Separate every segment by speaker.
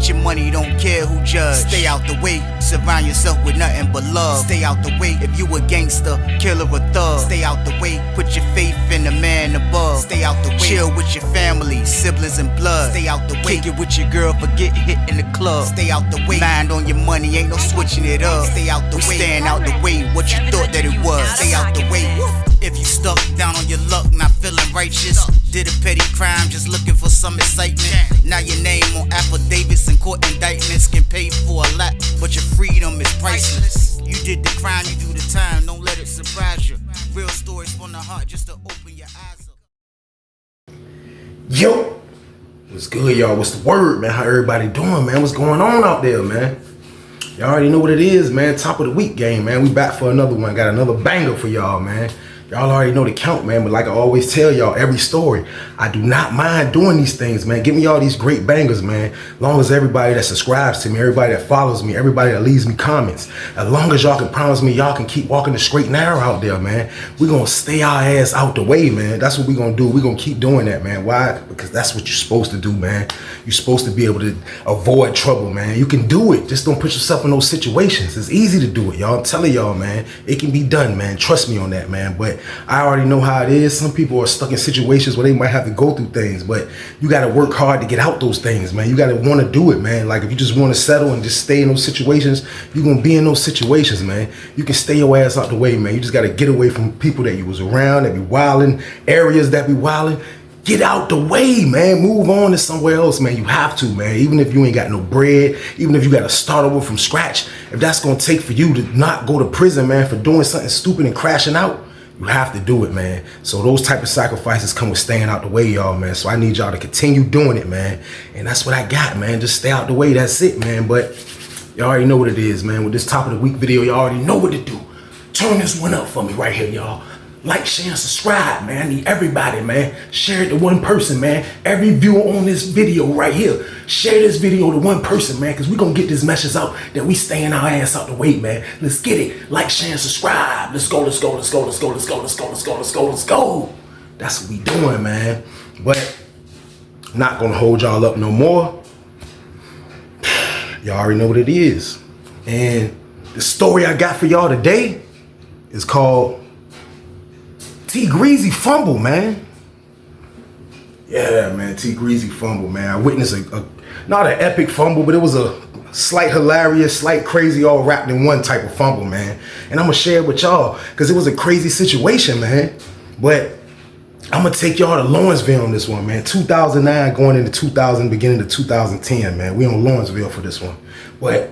Speaker 1: get your money, don't care who judge. Stay out the way, surround yourself with nothing but love. Stay out the way, if you a gangster, killer or thug. Stay out the way, put your faith in the man above. Stay out the way, chill with your family, siblings and blood. Stay out the way, kick it with your girl, forget hit in the club. Stay out the way, mind on your money, ain't no switching it up. Stay out the way, stand out the way, what you thought that it was. Stay out the way. If you stuck down on your luck, not feeling righteous, did a petty crime, just looking for some excitement. Now your name on affidavits and court indictments can pay for a lot, but your freedom is priceless. You did the crime, you do the time, don't let it surprise you. Real stories from the heart, just to open your eyes up.
Speaker 2: Yo, what's good, y'all? What's the word, man? How everybody doing, man? What's going on out there, man? Y'all already know what it is, man. Top of the week game, man. We back for another one. Got another banger for y'all, man. Y'all already know the count, man, but like I always tell y'all, every story, I do not mind doing these things, man. Give me all these great bangers, man. As long as everybody that subscribes to me, everybody that follows me, everybody that leaves me comments, as long as y'all can promise me y'all can keep walking the straight and narrow out there, man, we're going to stay our ass out the way, man. That's what we're going to do. We're going to keep doing that, man. Why? Because that's what you're supposed to do, man. You're supposed to be able to avoid trouble, man. You can do it. Just don't put yourself in those situations. It's easy to do it, y'all. I'm telling y'all, man. It can be done, man. Trust me on that, man. But I already know how it is. Some people are stuck in situations where they might have to go through things, but you got to work hard to get out those things, man. You got to want to do it, man. Like if you just want to settle and just stay in those situations, you're going to be in those situations, man. You can stay your ass out the way, man. You just got to get away from people that you was around, that be wilding, areas that be wilding. Get out the way, man. Move on to somewhere else, man. You have to, man. Even if you ain't got no bread, even if you got to start over from scratch, if that's going to take for you to not go to prison, man, for doing something stupid and crashing out, you have to do it, man. So those type of sacrifices come with staying out the way, y'all, man. So I need y'all to continue doing it, man. And that's what I got, man. Just stay out the way. That's it, man. But y'all already know what it is, man. With this top of the week video, y'all already know what to do. Turn this one up for me right here, y'all. Like, share, and subscribe, man. I need everybody, man. Share it to one person, man. Every viewer on this video right here, share this video to one person, man, because we're going to get this message out that we staying our ass out the way, man. Let's get it. Like, share, and subscribe. Let's go, let's go, let's go, let's go, let's go, let's go, let's go, let's go, let's go. That's what we doing, man. But not going to hold y'all up no more. Y'all already know what it is. And the story I got for y'all today is called T-Greezy Fumble, man. Yeah, man, T-Greezy Fumble, man. I witnessed not an epic fumble, but it was a slight hilarious, slight crazy, all wrapped in one type of fumble, man. And I'm gonna share it with y'all because it was a crazy situation, man. But I'm gonna take y'all to Lawrenceville on this one, man. 2009 going into 2000, beginning of 2010, man. We on Lawrenceville for this one. But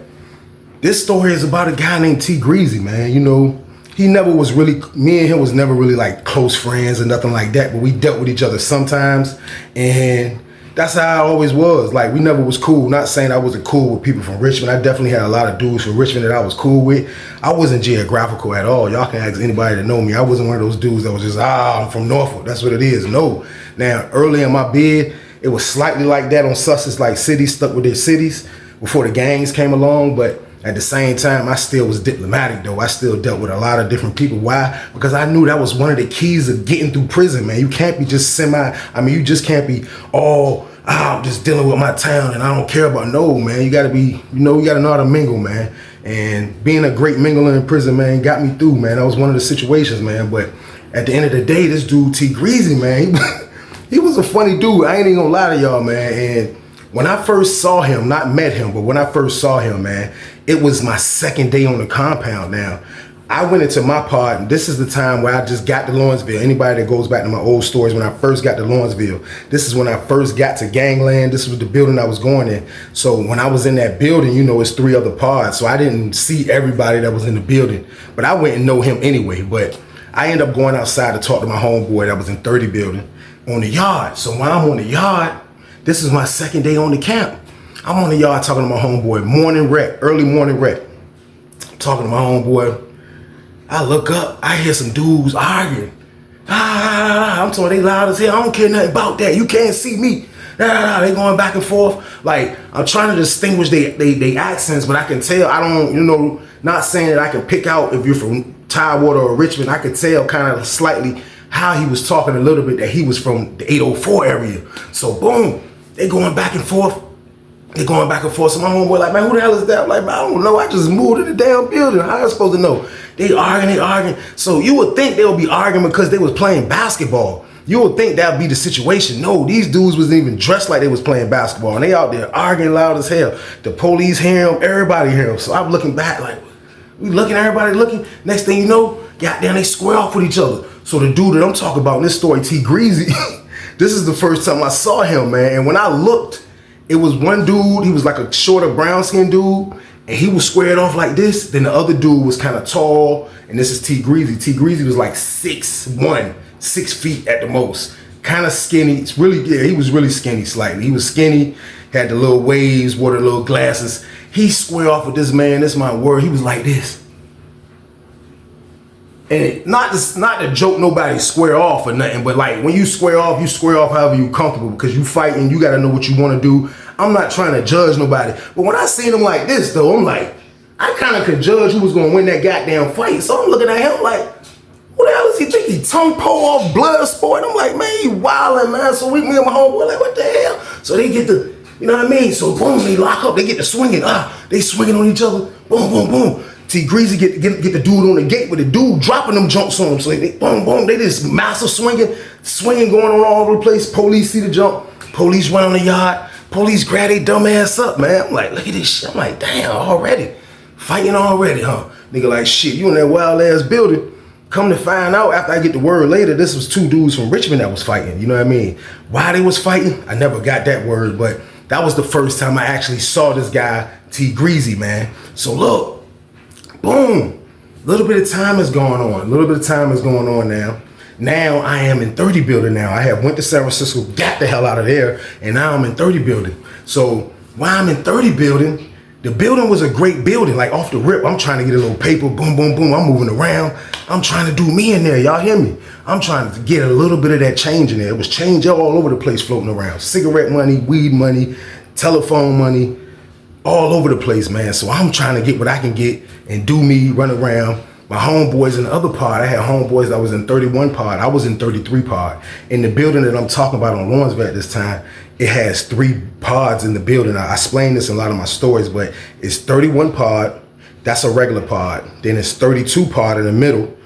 Speaker 2: this story is about a guy named T-Greezy, man. You know, he never was really, me and him was never really like close friends or nothing like that, but we dealt with each other sometimes, and that's how I always was. Like, we never was cool. Not saying I wasn't cool with people from Richmond. I definitely had a lot of dudes from Richmond that I was cool with. I wasn't geographical at all. Y'all can ask anybody that know me. I wasn't one of those dudes that was just, I'm from Norfolk, that's what it is. No. Now, early in my bid, it was slightly like that on Sussex, like cities stuck with their cities before the gangs came along, but at the same time, I still was diplomatic, though. I still dealt with a lot of different people. Why? Because I knew that was one of the keys of getting through prison, man. You can't be just you just can't be I'm just dealing with my town and I don't care about, no, man. You gotta be, you gotta know how to mingle, man. And being a great mingler in prison, man, got me through, man. That was one of the situations, man. But at the end of the day, this dude, T-Greezy, man, he was a funny dude. I ain't even gonna lie to y'all, man. And when I first saw him, not met him, but when I first saw him, man, it was my second day on the compound. Now, I went into my part, and this is the time where I just got to Lawrenceville. Anybody that goes back to my old stories, when I first got to Lawrenceville, this is when I first got to Gangland. This was the building I was going in. So when I was in that building, it's 3 other pods. So I didn't see everybody that was in the building, but I went and know him anyway. But I ended up going outside to talk to my homeboy that was in 30 building on the yard. So when I'm on the yard, this is my second day on the camp. I'm on the yard talking to my homeboy, early morning rec. Talking to my homeboy. I look up, I hear some dudes arguing. I'm talking, they loud as hell. I don't care nothing about that. You can't see me. They going back and forth. Like, I'm trying to distinguish they accents, but I can tell, I don't, not saying that I can pick out if you're from Tidewater or Richmond. I could tell kind of slightly how he was talking a little bit, that he was from the 804 area. So boom, they going back and forth. They're going back and forth. So my homeboy like, man, who the hell is that? I'm like, man, I don't know. I just moved to the damn building. How am I supposed to know? They arguing. So you would think they would be arguing because they was playing basketball. You would think that'd be the situation. No, these dudes wasn't even dressed like they was playing basketball. And they out there arguing loud as hell. The police hear them. Everybody hear them. So I'm looking back like, we looking, everybody looking. Next thing you know, goddamn, they square off with each other. So the dude that I'm talking about in this story, T-Greezy, this is the first time I saw him, man. And when I looked, it was one dude, he was like a shorter brown-skinned dude, and he was squared off like this. Then the other dude was kind of tall, and this is T-Greezy. T-Greezy was like 6'1", 6 feet at the most. Kind of skinny. It's really, yeah, he was really skinny slightly. He was skinny, had the little waves, wore the little glasses. He squared off with this man, this my word, he was like this. And not to joke nobody square off or nothing, but like when you square off however you comfortable, because you fighting, you gotta know what you wanna do. I'm not trying to judge nobody. But when I seen him like this though, I'm like, I kinda could judge who was gonna win that goddamn fight. So I'm looking at him like, who the hell does he think he tongue pull off blood sport? I'm like, man, he wildin', man. So me and my homeboy like, what the hell? So they get the, you know what I mean? So boom, they lock up, they get to swinging. They swinging on each other. Boom, boom, boom. T-Greezy get the dude on the gate with the dude dropping them jumps on him. So they boom, boom, they just massive swinging going on all over the place. Police see the jump. Police run on the yard. Police grab their dumb ass up, man. I'm like, look at this shit. I'm like, damn, already. Fighting already, huh? Nigga like, shit, you in that wild ass building. Come to find out after I get the word later, this was 2 dudes from Richmond that was fighting. You know what I mean? Why they was fighting, I never got that word, but that was the first time I actually saw this guy, T-Greezy, man. So look. Boom, little bit of time is going on now. Now I am in 30 building now. I have went to San Francisco, got the hell out of there, and now I'm in 30 building. So while I'm in 30 building, the building was a great building. Like off the rip, I'm trying to get a little paper, boom, boom, boom. I'm moving around. I'm trying to do me in there, y'all hear me? I'm trying to get a little bit of that change in there. It was change all over the place floating around. Cigarette money, weed money, telephone money, all over the place, man. So I'm trying to get what I can get and do me, run around. My homeboys in the other pod, I had homeboys that was in 31 pod. I was in 33 pod. In the building that I'm talking about on Lawrenceville at this time, it has 3 pods in the building. I explain this in a lot of my stories, but it's 31 pod. That's a regular pod. Then it's 32 pod in the middle.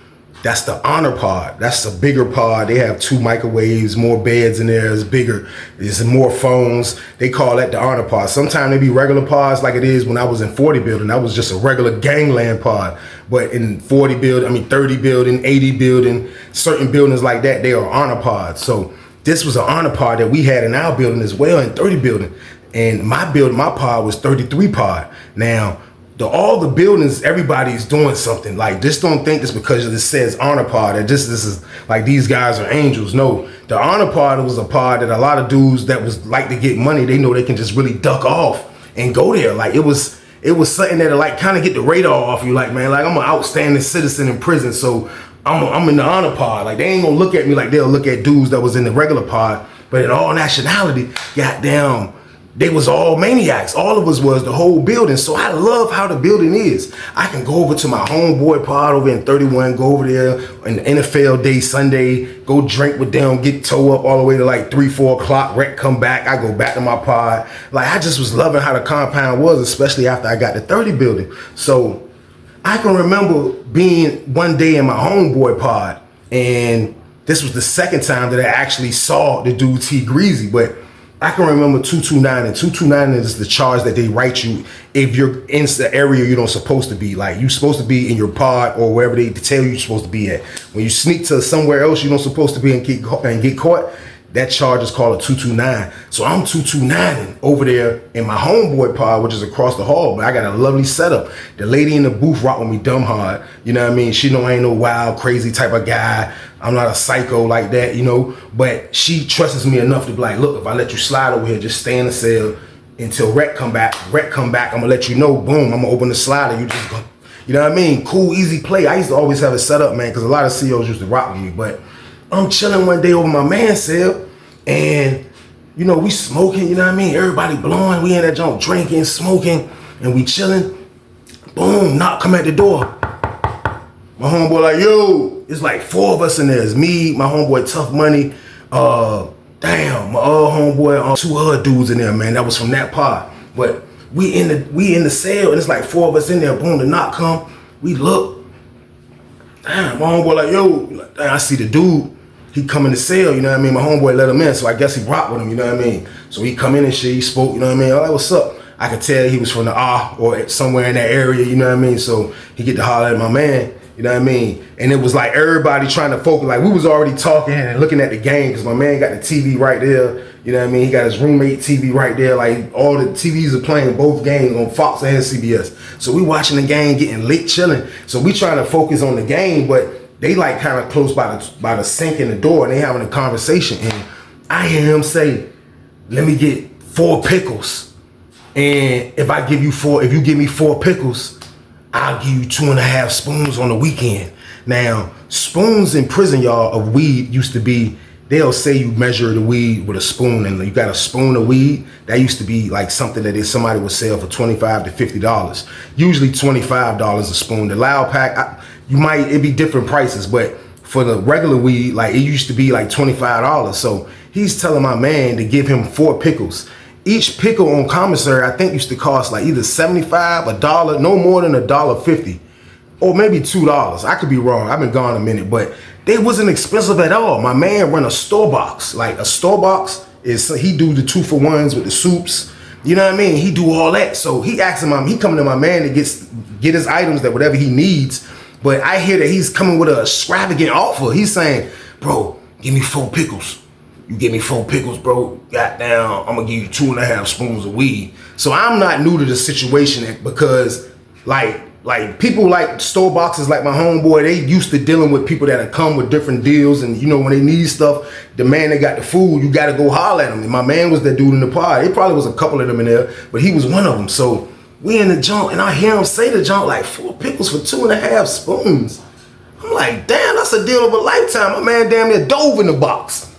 Speaker 2: That's the honor pod. That's a bigger pod. They have 2 microwaves, more beds in there. It's bigger. There's more phones. They call that the honor pod. Sometimes they be regular pods like it is when I was in 40 building. That was just a regular gangland pod. But in 40 building, 30 building, 80 building, certain buildings like that, they are honor pods. So this was an honor pod that we had in our building as well in 30 building. And my pod was 33 pod. Now, all the buildings, everybody's doing something. Like, just don't think this because it says honor pod that this is like these guys are angels. No, the honor pod was a pod that a lot of dudes that was like to get money, they know they can just really duck off and go there. Like it was something that like kind of get the radar off you. Like, man, like I'm an outstanding citizen in prison, so I'm in the honor pod. Like they ain't gonna look at me like they'll look at dudes that was in the regular pod. But in all nationality, goddamn, they was all maniacs. All of us was the whole building. So I love how the building is. I can go over to my homeboy pod over in 31, go over there on the NFL day, Sunday, go drink with them, get toe up all the way to like 3, 4 o'clock, wreck, come back. I go back to my pod. Like I just was loving how the compound was, especially after I got the 30 building. So I can remember being one day in my homeboy pod, and this was the second time that I actually saw the dude T-Greezy, but I can remember 229, and 229 is the charge that they write you if you're in the area you don't supposed to be. Like you're supposed to be in your pod or wherever they tell you you're supposed to be at. When you sneak to somewhere else you don't supposed to be and get caught, that charge is called a 229. So I'm 229 over there in my homeboy pod, which is across the hall, but I got a lovely setup. The lady in the booth rock with me dumb hard. You know what I mean? She know I ain't no wild, crazy type of guy. I'm not a psycho like that, you know, but she trusts me enough to be like, look, if I let you slide over here, just stay in the cell until Rec come back. Rec come back, I'm gonna let you know, boom, I'm gonna open the slider, you just go. You know what I mean? Cool, easy play. I used to always have it set up, man, because a lot of CEOs used to rock with me, but I'm chilling one day over my man's cell, and, you know, we smoking, you know what I mean? Everybody blowing, we in that joint drinking, smoking, and we chilling. Boom, knock, come at the door. My homeboy like, yo, it's like 4 of us in there. It's me, my homeboy Tough Money, my other homeboy, 2 other dudes in there, man. That was from that pod. But we in the cell, and it's like 4 of us in there. Boom, the knock come. We look. Damn, my homeboy like, yo, like, damn, I see the dude. He come in the cell, you know what I mean? My homeboy let him in, so I guess he rocked with him, you know what I mean? So he come in and shit, he spoke, you know what I mean? Like, what's up? I could tell he was from the or somewhere in that area, you know what I mean? So he get to holler at my man, you know what I mean? And it was like everybody trying to focus, like we was already talking and looking at the game, because my man got the TV right there, you know what I mean? He got his roommate TV right there, like all the TVs are playing both games on Fox and CBS. So we watching the game, getting lit, chilling. So we trying to focus on the game, but they like kind of close by the sink in the door, and they having a conversation, and I hear him say, let me get 4 pickles. And if you give me 4 pickles, I'll give you 2.5 spoons on the weekend. Now, spoons in prison, y'all, of weed used to be, they'll say you measure the weed with a spoon, and you got a spoon of weed. That used to be like something that somebody would sell for $25 to $50. Usually $25 a spoon. The loud pack, it'd be different prices, but for the regular weed, like it used to be like $25. So he's telling my man to give him 4 pickles. Each pickle on commissary, I think, used to cost like either $75, $1, no more than $1.50, or maybe $2. I could be wrong. I've been gone a minute, but they wasn't expensive at all. My man run a store box. Like a store box is, he do the 2-for-1s with the soups. You know what I mean? He do all that. So he asking he coming to my man to get his items, that whatever he needs. But I hear that he's coming with an extravagant offer. He's saying, bro, give me 4 pickles. You give me 4 pickles, bro, goddamn, I'm gonna give you 2.5 spoons of weed. So I'm not new to the situation, because like people like store boxes, like my homeboy, they used to dealing with people that have come with different deals, and you know, when they need stuff, the man that got the food, you gotta go holler at him. And my man was that dude in the pod. It probably was a couple of them in there, but he was one of them. So we in the junk, and I hear him say the junk like 4 pickles for 2.5 spoons. I'm like, damn, that's a deal of a lifetime. My man damn near dove in the box.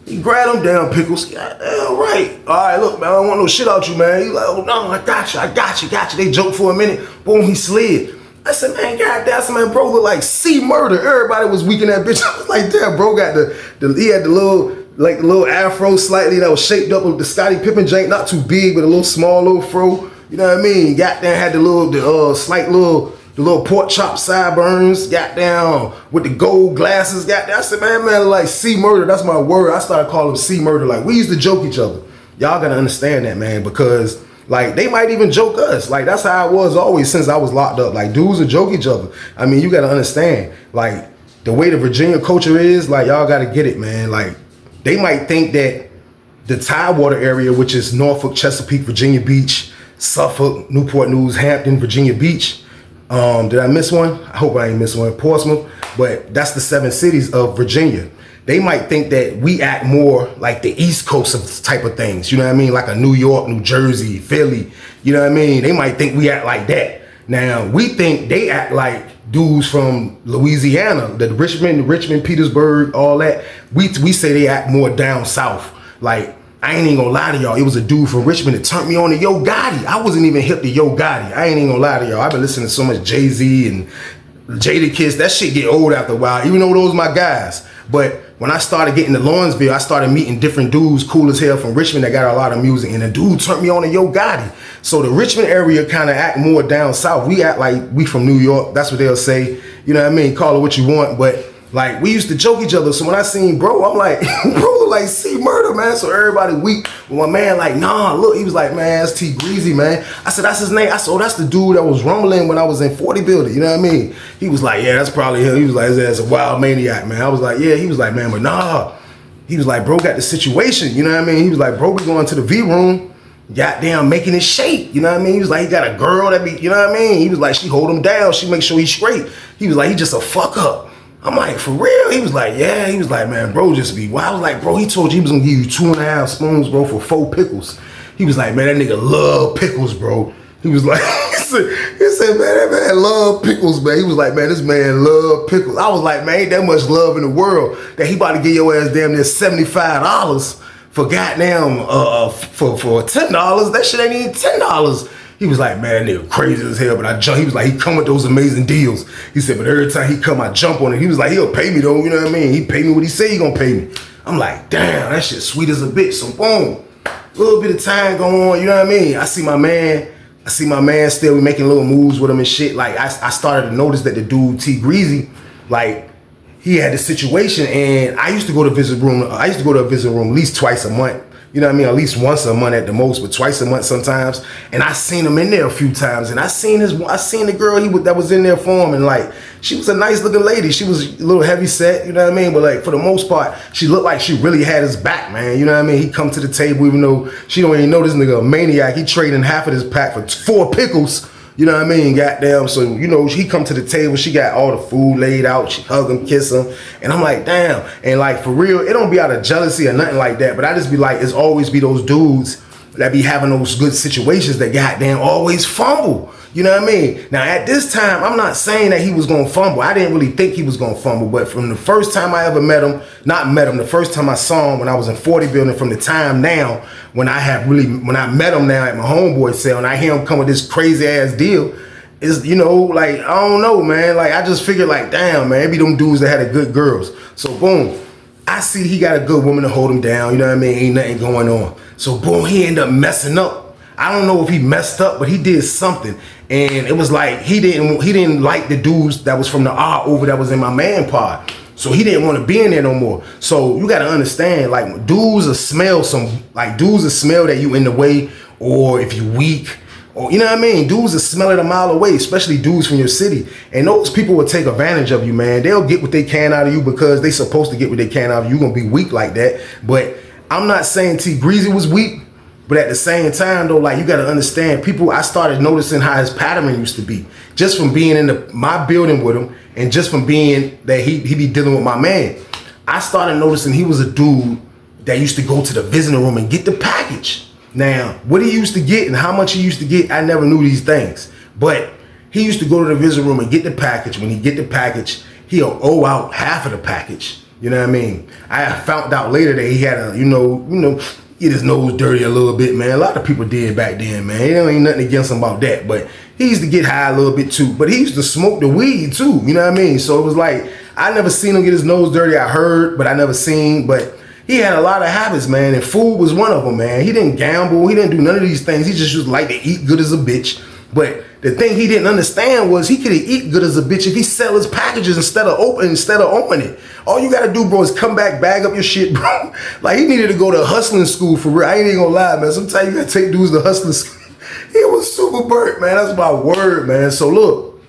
Speaker 2: He grabbed them damn pickles. Goddamn right. All right, look, man, I don't want no shit out you, man. He like, oh no, I got you. They joked for a minute. Boom, he slid. I said, man, goddamn, man, bro look like C Murder. Everybody was weak in that bitch. I was like, damn, bro got he had the little afro slightly that was shaped up with the Scottie Pippen jank, not too big, but a little small little fro. You know what I mean? Goddamn had the little pork chop sideburns, goddamn, with the gold glasses, goddamn. I said, man, like C Murder, that's my word. I started calling him C Murder. Like, we used to joke each other. Y'all gotta understand that, man, because, like, they might even joke us. Like, that's how it was always since I was locked up. Like, dudes would joke each other. I mean, you gotta understand, like, the way the Virginia culture is, like, y'all gotta get it, man. Like, they might think that the Tidewater area, which is Norfolk, Chesapeake, Virginia Beach, Suffolk, Newport News, Hampton, Virginia Beach. Did I miss one? I hope I ain't miss one. Portsmouth, but that's the 7 cities of Virginia. They might think that we act more like the East Coast of type of things. You know what I mean? Like a New York, New Jersey, Philly. You know what I mean? They might think we act like that. Now, we think they act like dudes from Louisiana, the Richmond, Petersburg, all that. We say they act more down south. Like, I ain't even gonna lie to y'all. It was a dude from Richmond that turned me on to Yo Gotti. I wasn't even hip to Yo Gotti. I ain't even gonna lie to y'all. I've been listening to so much Jay-Z and Jadakiss. That shit get old after a while, even though those my guys. But when I started getting to Lawrenceville, I started meeting different dudes cool as hell from Richmond that got a lot of music. And the dude turned me on to Yo Gotti. So the Richmond area kind of act more down south. We act like we from New York. That's what they'll say. You know what I mean? Call it what you want. But like, we used to joke each other. So when I seen bro, I'm like, bro look like C Murder, man. So everybody weak. Well, my man like, nah, look. He was like, man, that's T-Greezy, man. I said, that's his name. I said, oh, that's the dude that was rumbling when I was in 40 building. You know what I mean? He was like, yeah, that's probably him. He was like, his ass a wild maniac, man. I was like, yeah. He was like, man, but nah. He was like, bro got the situation. You know what I mean? He was like, bro, we going to the V room. Goddamn, making it shake. You know what I mean? He was like, he got a girl that be, you know what I mean? He was like, she hold him down. She make sure he's straight. He was like, he just a fuck up. I'm like, for real? He was like, yeah. He was like, man, bro, just be wild. I was like, bro, he told you he was gonna give you 2.5 spoons, bro, for 4 pickles. He was like, man, that nigga love pickles, bro. He was like, he said, man, that man love pickles, man. He was like, man, this man love pickles. I was like, man, ain't that much love in the world that he about to give your ass damn near $75 for goddamn, for $10. That shit ain't even $10. He was like, man, nigga crazy as hell, but I jump. He was like, he come with those amazing deals. He said, but every time he come, I jump on it. He was like, he'll pay me though, you know what I mean? He pay me what he say he gonna pay me. I'm like, damn, that shit sweet as a bitch. So boom, A little bit of time go on, you know what I mean? I see my man still making little moves with him and shit. Like I started to notice that the dude T-Greezy, like he had this situation, and I used to go to a visit room at least twice a month. You know what I mean? At least once a month at the most, but twice a month sometimes. And I seen him in there a few times, and I seen the girl that was in there for him, and like she was a nice looking lady. She was a little heavy set, you know what I mean? But like for the most part, she looked like she really had his back, man. You know what I mean? He come to the table even though she don't even know this nigga a maniac. He trading half of his pack for 4 pickles. You know what I mean? Goddamn. So, you know, he come to the table. She got all the food laid out. She hug him, kiss him. And I'm like, damn. And like, for real, it don't be out of jealousy or nothing like that. But I just be like, it's always be those dudes that be having those good situations that goddamn always fumble. You know what I mean? Now, at this time, I'm not saying that he was going to fumble. I didn't really think he was going to fumble. But from the first time I ever the first time I saw him when I was in 40 building, from the time now, when I met him now at my homeboy cell, and I hear him come with this crazy ass deal, is, you know, like, I don't know, man. Like, I just figured like, damn, man, it be them dudes that had a good girls. So, boom, I see he got a good woman to hold him down. You know what I mean? Ain't nothing going on. So, boom, he ended up messing up. I don't know if he messed up, but he did something. And it was like he didn't like the dudes that was from the R over that was in my man pod. So he didn't want to be in there no more. So you gotta understand, like dudes will smell that you in the way, or if you weak, or you know what I mean? Dudes will smell it a mile away, especially dudes from your city. And those people will take advantage of you, man. They'll get what they can out of you because they supposed to get what they can out of you. You're gonna be weak like that. But I'm not saying T-Greezy was weak. But at the same time, though, like, you got to understand, I started noticing how his pattern used to be. Just from being in my building with him, and just from being that he be dealing with my man. I started noticing he was a dude that used to go to the visiting room and get the package. Now, what he used to get and how much he used to get, I never knew these things. But he used to go to the visiting room and get the package. When he get the package, he'll owe out half of the package. You know what I mean? I found out later that he had a, get his nose dirty a little bit, man. A lot of people did back then, man. There ain't nothing against him about that, but he used to get high a little bit too. But he used to smoke the weed too, you know what I mean? So it was like, I never seen him get his nose dirty. I heard, but I never seen. But he had a lot of habits, man, and food was one of them, man. He didn't gamble. He didn't do none of these things. He just like to eat good as a bitch. But the thing he didn't understand was he could eat good as a bitch if he sell his packages instead of owning it. All you gotta do, bro, is come back, bag up your shit, bro. Like, he needed to go to hustling school for real. I ain't even gonna lie, man. Sometimes you gotta take dudes to hustling school. He was super burnt, man. That's my word, man. So look,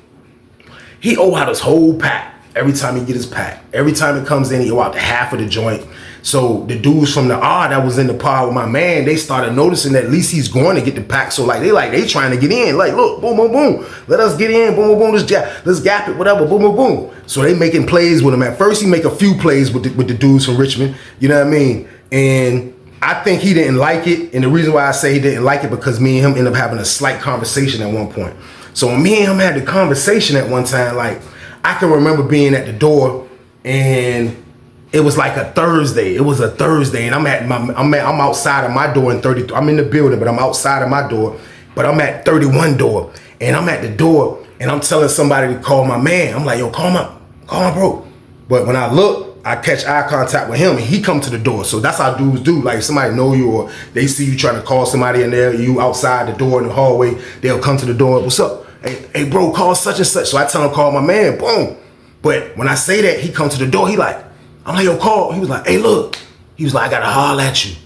Speaker 2: he owe out his whole pack every time he get his pack. Every time it comes in, he owe out half of the joint. So the dudes from the R that was in the pod with my man, they started noticing that at least he's going to get the pack. So they trying to get in. Like, look, boom, boom, boom. Let us get in. Boom, boom, boom. Let's gap it, whatever. Boom, boom, boom. So they making plays with him. At first, he make a few plays with the dudes from Richmond. You know what I mean? And I think he didn't like it. And the reason why I say he didn't like it, because me and him ended up having a slight conversation at one point. So when me and him had the conversation at one time, like, I can remember being at the door, and it was like a Thursday. It was a Thursday, and I'm outside of my door in 33. I'm in the building, but I'm outside of my door. But I'm at 31 door, and I'm at the door, and I'm telling somebody to call my man. I'm like, yo, call my bro. But when I look, I catch eye contact with him, and he come to the door. So that's how dudes do. Like, if somebody know you, or they see you trying to call somebody in there, you outside the door in the hallway, they'll come to the door. What's up? Hey, bro, call such and such. So I tell him, call my man. Boom. But when I say that, he come to the door. I'm like, yo, call. He was like, hey, look. He was like, I gotta holler at you.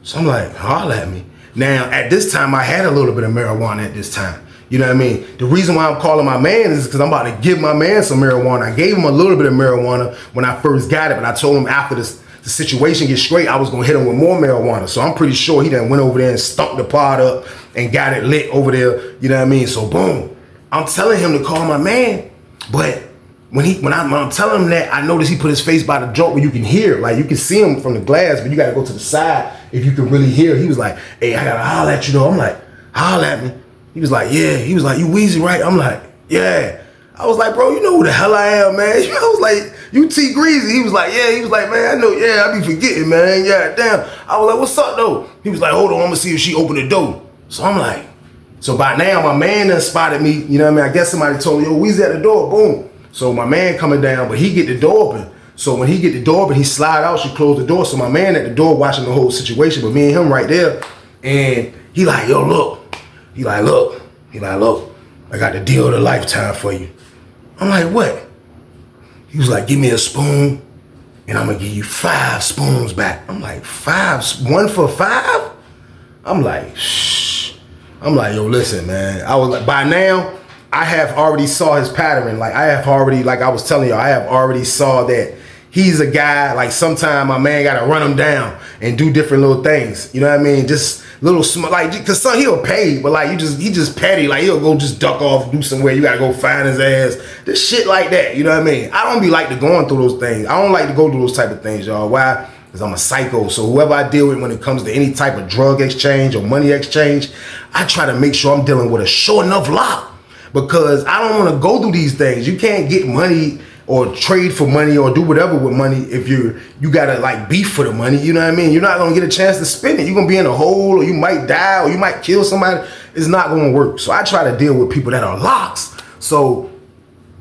Speaker 2: So I'm like, holler at me. Now, at this time, I had a little bit of marijuana at this time. You know what I mean? The reason why I'm calling my man is because I'm about to give my man some marijuana. I gave him a little bit of marijuana when I first got it, but I told him after the situation gets straight, I was gonna hit him with more marijuana. So I'm pretty sure he done went over there and stumped the pod up and got it lit over there. You know what I mean? So boom, I'm telling him to call my man, but when I'm telling him that, I notice he put his face by the joint where you can hear, like you can see him from the glass, but you gotta go to the side if you can really hear. He was like, hey, I gotta holler at you though. I'm like, holler at me. He was like, yeah. He was like, you Weezy, right? I'm like, yeah. I was like, bro, you know who the hell I am, man. I was like, you T-Greezy. He was like, yeah. He was like, man, I know, yeah, I be forgetting, man. Yeah, damn. I was like, what's up though? He was like, hold on, I'm gonna see if she opened the door. So I'm like, so by now my man done spotted me, you know what I mean? I guess somebody told me, yo, Weezy at the door, boom. So my man coming down, but he get the door open. So when he get the door, but he slide out, she closed the door. So my man at the door watching the whole situation, but me and him right there. And he like, yo, look. He like, look. I got the deal of a lifetime for you. I'm like, what? He was like, give me a spoon and I'm gonna give you 5 spoons back. I'm like, 5? 1 for 5? I'm like, shh. I'm like, yo, listen, man. I was like, by now, I have already saw his pattern. Like I have already, like I was telling you, I have already saw that he's a guy, like sometime my man gotta run him down and do different little things. You know what I mean? Just little small, like, cause son, he'll pay, but like he just petty. Like he'll go just duck off, do somewhere. You gotta go find his ass. This shit like that. You know what I mean? I don't be like to going through those things. I don't like to go through those type of things, y'all. Why? Because I'm a psycho. So whoever I deal with when it comes to any type of drug exchange or money exchange, I try to make sure I'm dealing with a sure enough lock. Because I don't want to go through these things. You can't get money or trade for money or do whatever with money if you gotta like beef for the money. You know what I mean? You're not gonna get a chance to spend it. You're gonna be in a hole, or you might die, or you might kill somebody. It's not gonna work. So I try to deal with people that are locks. So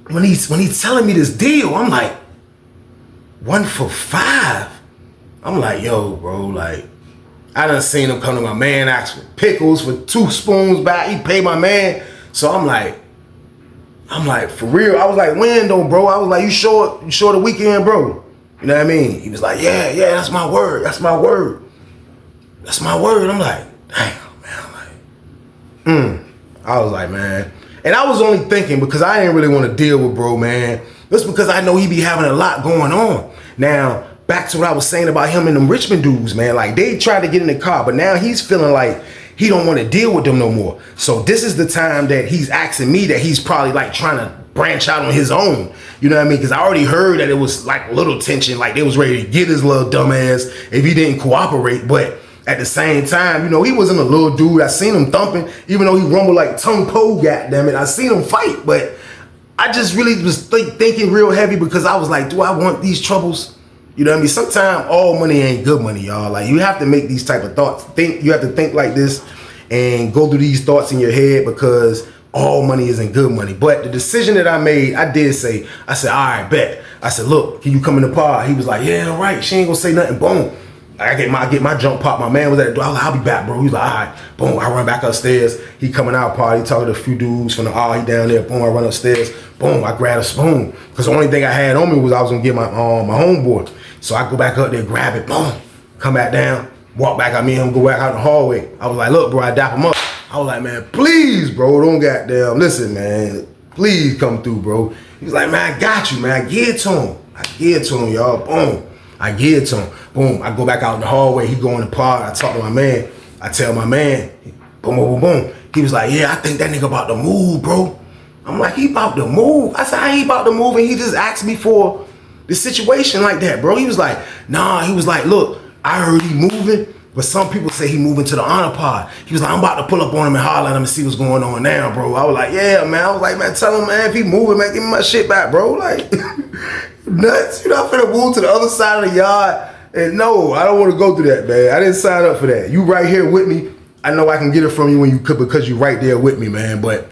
Speaker 2: when he's telling me this deal, I'm like, 1 for 5. I'm like, yo, bro, like, I done seen him come to my man, ask for pickles for 2 spoons back. He paid my man. So I'm like, for real. I was like, when though, bro? I was like, you sure the weekend, bro? You know what I mean? He was like, yeah, that's my word. That's my word. That's my word. I'm like, damn, man. I'm like, I was like, man. And I was only thinking because I didn't really want to deal with bro, man. Just because I know he be having a lot going on. Now, back to what I was saying about him and them Richmond dudes, man. Like, they tried to get in the car, but now he's feeling like he don't want to deal with them no more. So this is the time that he's asking me that he's probably like trying to branch out on his own. You know what I mean? Because I already heard that it was like a little tension, like they was ready to get his little dumb ass if he didn't cooperate. But at the same time, you know, he wasn't a little dude. I seen him thumping, even though he rumbled like Tung Po, goddammit. I seen him fight, but I just really was thinking real heavy because I was like, do I want these troubles? You know what I mean? Sometimes all money ain't good money, y'all. Like, you have to make these type of thoughts. You have to think like this and go through these thoughts in your head because all money isn't good money. But the decision that I made, I said, all right, bet. I said, look, can you come in the pod? He was like, yeah, all right. She ain't gonna say nothing. Boom. I get my jump pop. My man was at the door. I was like, I'll be back, bro. He was like, all right. Boom. I run back upstairs. He coming out party. He talking to a few dudes from the he down there. Boom. I run upstairs. Boom. I grab a spoon because the only thing I had on me was I was gonna get my homeboy. So I go back up there, grab it. Boom. Come back down. Walk back. I mean him go back out in the hallway. I was like, look, bro. I dap him up. I was like, man, please, bro. Don't goddamn listen, man. Please come through, bro. He was like, man, I got you, man. I give it to him, y'all. Boom. I give it to him. Boom. I go back out in the hallway. He go in the pod. I talk to my man. I tell my man. Boom, boom, boom, boom. He was like, yeah, I think that nigga about to move, bro. I'm like, he about to move? I said, how he about to move? And he just asked me for the situation like that, bro. He was like, nah. He was like, look, I heard he moving, but some people say he moving to the honor pod. He was like, I'm about to pull up on him and holler at him and see what's going on now, bro. I was like, yeah, man. I was like, man, tell him, man, if he moving, man, give me my shit back, bro. Like, nuts. You know, I'm finna move to the other side of the yard. And no, I don't want to go through that, man. I didn't sign up for that. You right here with me. I know I can get it from you when you could because you right there with me, man. But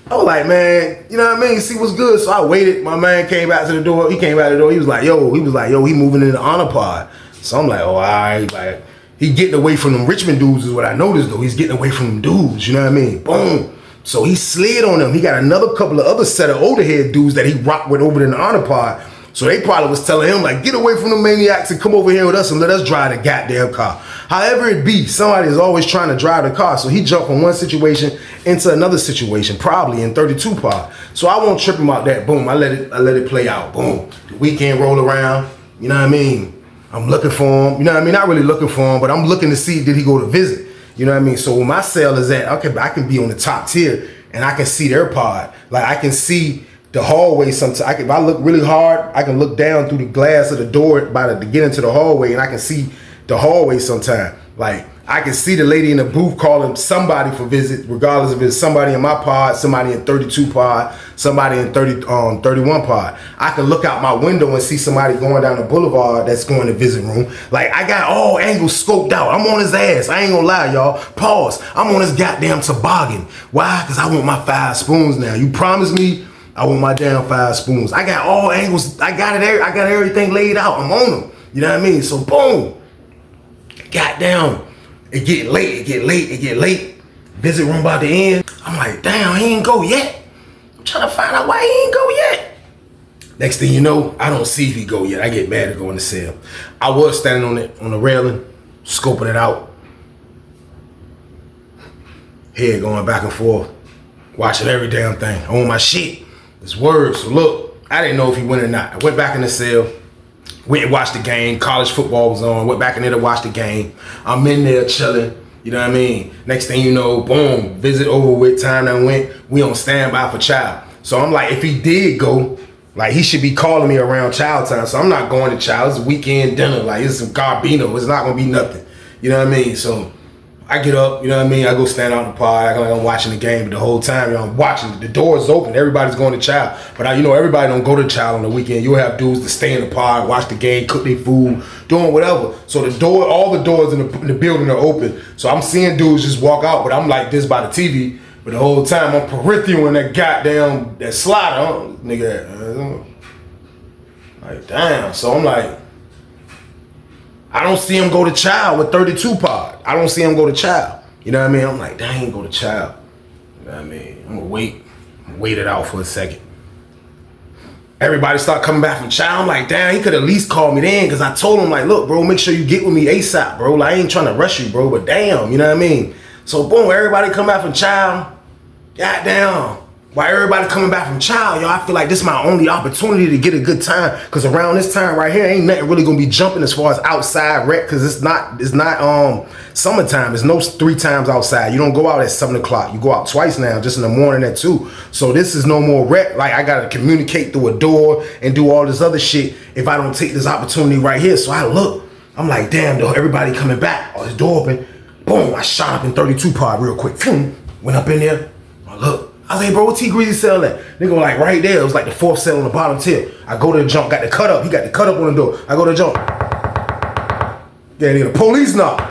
Speaker 2: I was like, man, you know what I mean? See what's good. So I waited. My man came back to the door. He came back to the door. He was like, yo, he moving in the honor pod. So I'm like, oh, all right. Like, he getting away from them Richmond dudes is what I noticed, though. He's getting away from them dudes. You know what I mean? Boom. So he slid on them. He got another couple of other set of older head dudes that he rocked with over in the honor pod. So they probably was telling him, like, get away from the maniacs and come over here with us and let us drive the goddamn car. However it be, somebody is always trying to drive the car. So he jumped from one situation into another situation, probably in 32 pod. So I won't trip him out that. Boom, I let it play out. Boom. The weekend roll around. You know what I mean? I'm looking for him. You know what I mean? Not really looking for him, but I'm looking to see, did he go to visit? You know what I mean? So where my cell is at, okay, I can be on the top tier and I can see their pod. Like, I can see the hallway sometimes. If I look really hard, I can look down through the glass of the door to get into the hallway, and I can see the hallway sometime. Like, I can see the lady in the booth calling somebody for visit, regardless if it's somebody in my pod, somebody in 32 pod, somebody in 31 pod. I can look out my window and see somebody going down the boulevard that's going to visit room. Like, I got all angles scoped out. I'm on his ass. I ain't gonna lie, y'all. Pause. I'm on his goddamn toboggan. Why? Because I want my 5 spoons now. You promised me I want my damn 5 spoons. I got all angles. I got everything laid out. I'm on them. You know what I mean? So boom. Goddamn. It get late. Visit room about to end. I'm like, damn, he ain't go yet. I'm trying to find out why he ain't go yet. Next thing you know, I don't see if he go yet. I get mad to go in the cell. I was standing on the railing, scoping it out. Head going back and forth, watching every damn thing. I want my shit. It's word. So look, I didn't know if he went or not. I went back in the cell, went and watched the game. College football was on. Went back in there to watch the game. I'm in there chilling. You know what I mean? Next thing you know, boom, visit over with, time that went. We on standby for child. So I'm like, if he did go, like he should be calling me around child time. So I'm not going to child. It's a weekend dinner. Like it's some garbino. It's not gonna be nothing. You know what I mean? So I get up, you know what I mean? I go stand out in the pod, act like I'm watching the game, but the whole time, you know, I'm watching. The door's open, everybody's going to child. But everybody don't go to child on the weekend. You'll have dudes that stay in the pod, watch the game, cook their food, doing whatever. So all the doors in the building are open. So I'm seeing dudes just walk out, but I'm like this by the TV. But the whole time I'm peripheral in that goddamn, that slider, nigga. Like, damn. So I'm like, I don't see him go to child with 32 pod. I don't see him go to child. You know what I mean? I'm like, dang, go to child. You know what I mean? I'm gonna wait it out for a second. Everybody start coming back from child. I'm like, damn, he could at least call me then, because I told him, like, look, bro, make sure you get with me ASAP, bro. Like, I ain't trying to rush you, bro, but damn, you know what I mean? So boom, everybody come back from child. Goddamn. While everybody coming back from child, yo, I feel like this is my only opportunity to get a good time. Cause around this time right here, ain't nothing really gonna be jumping as far as outside rec, cause it's not summertime. It's no 3 times outside. You don't go out at 7 o'clock. You go out twice now, just in the morning at 2. So this is no more rec. Like I gotta communicate through a door and do all this other shit if I don't take this opportunity right here. So I look, I'm like, damn, though, everybody coming back. Oh, this door open. Boom, I shot up in 32 pod real quick. Went up in there. I look. I was like, bro, what T-Greezy sell at? Nigga like right there. It was like the 4th cell on the bottom tier. I go to the jump, got the cut up. He got the cut up on the door. I go to the jump. Yeah, nigga, the police knock.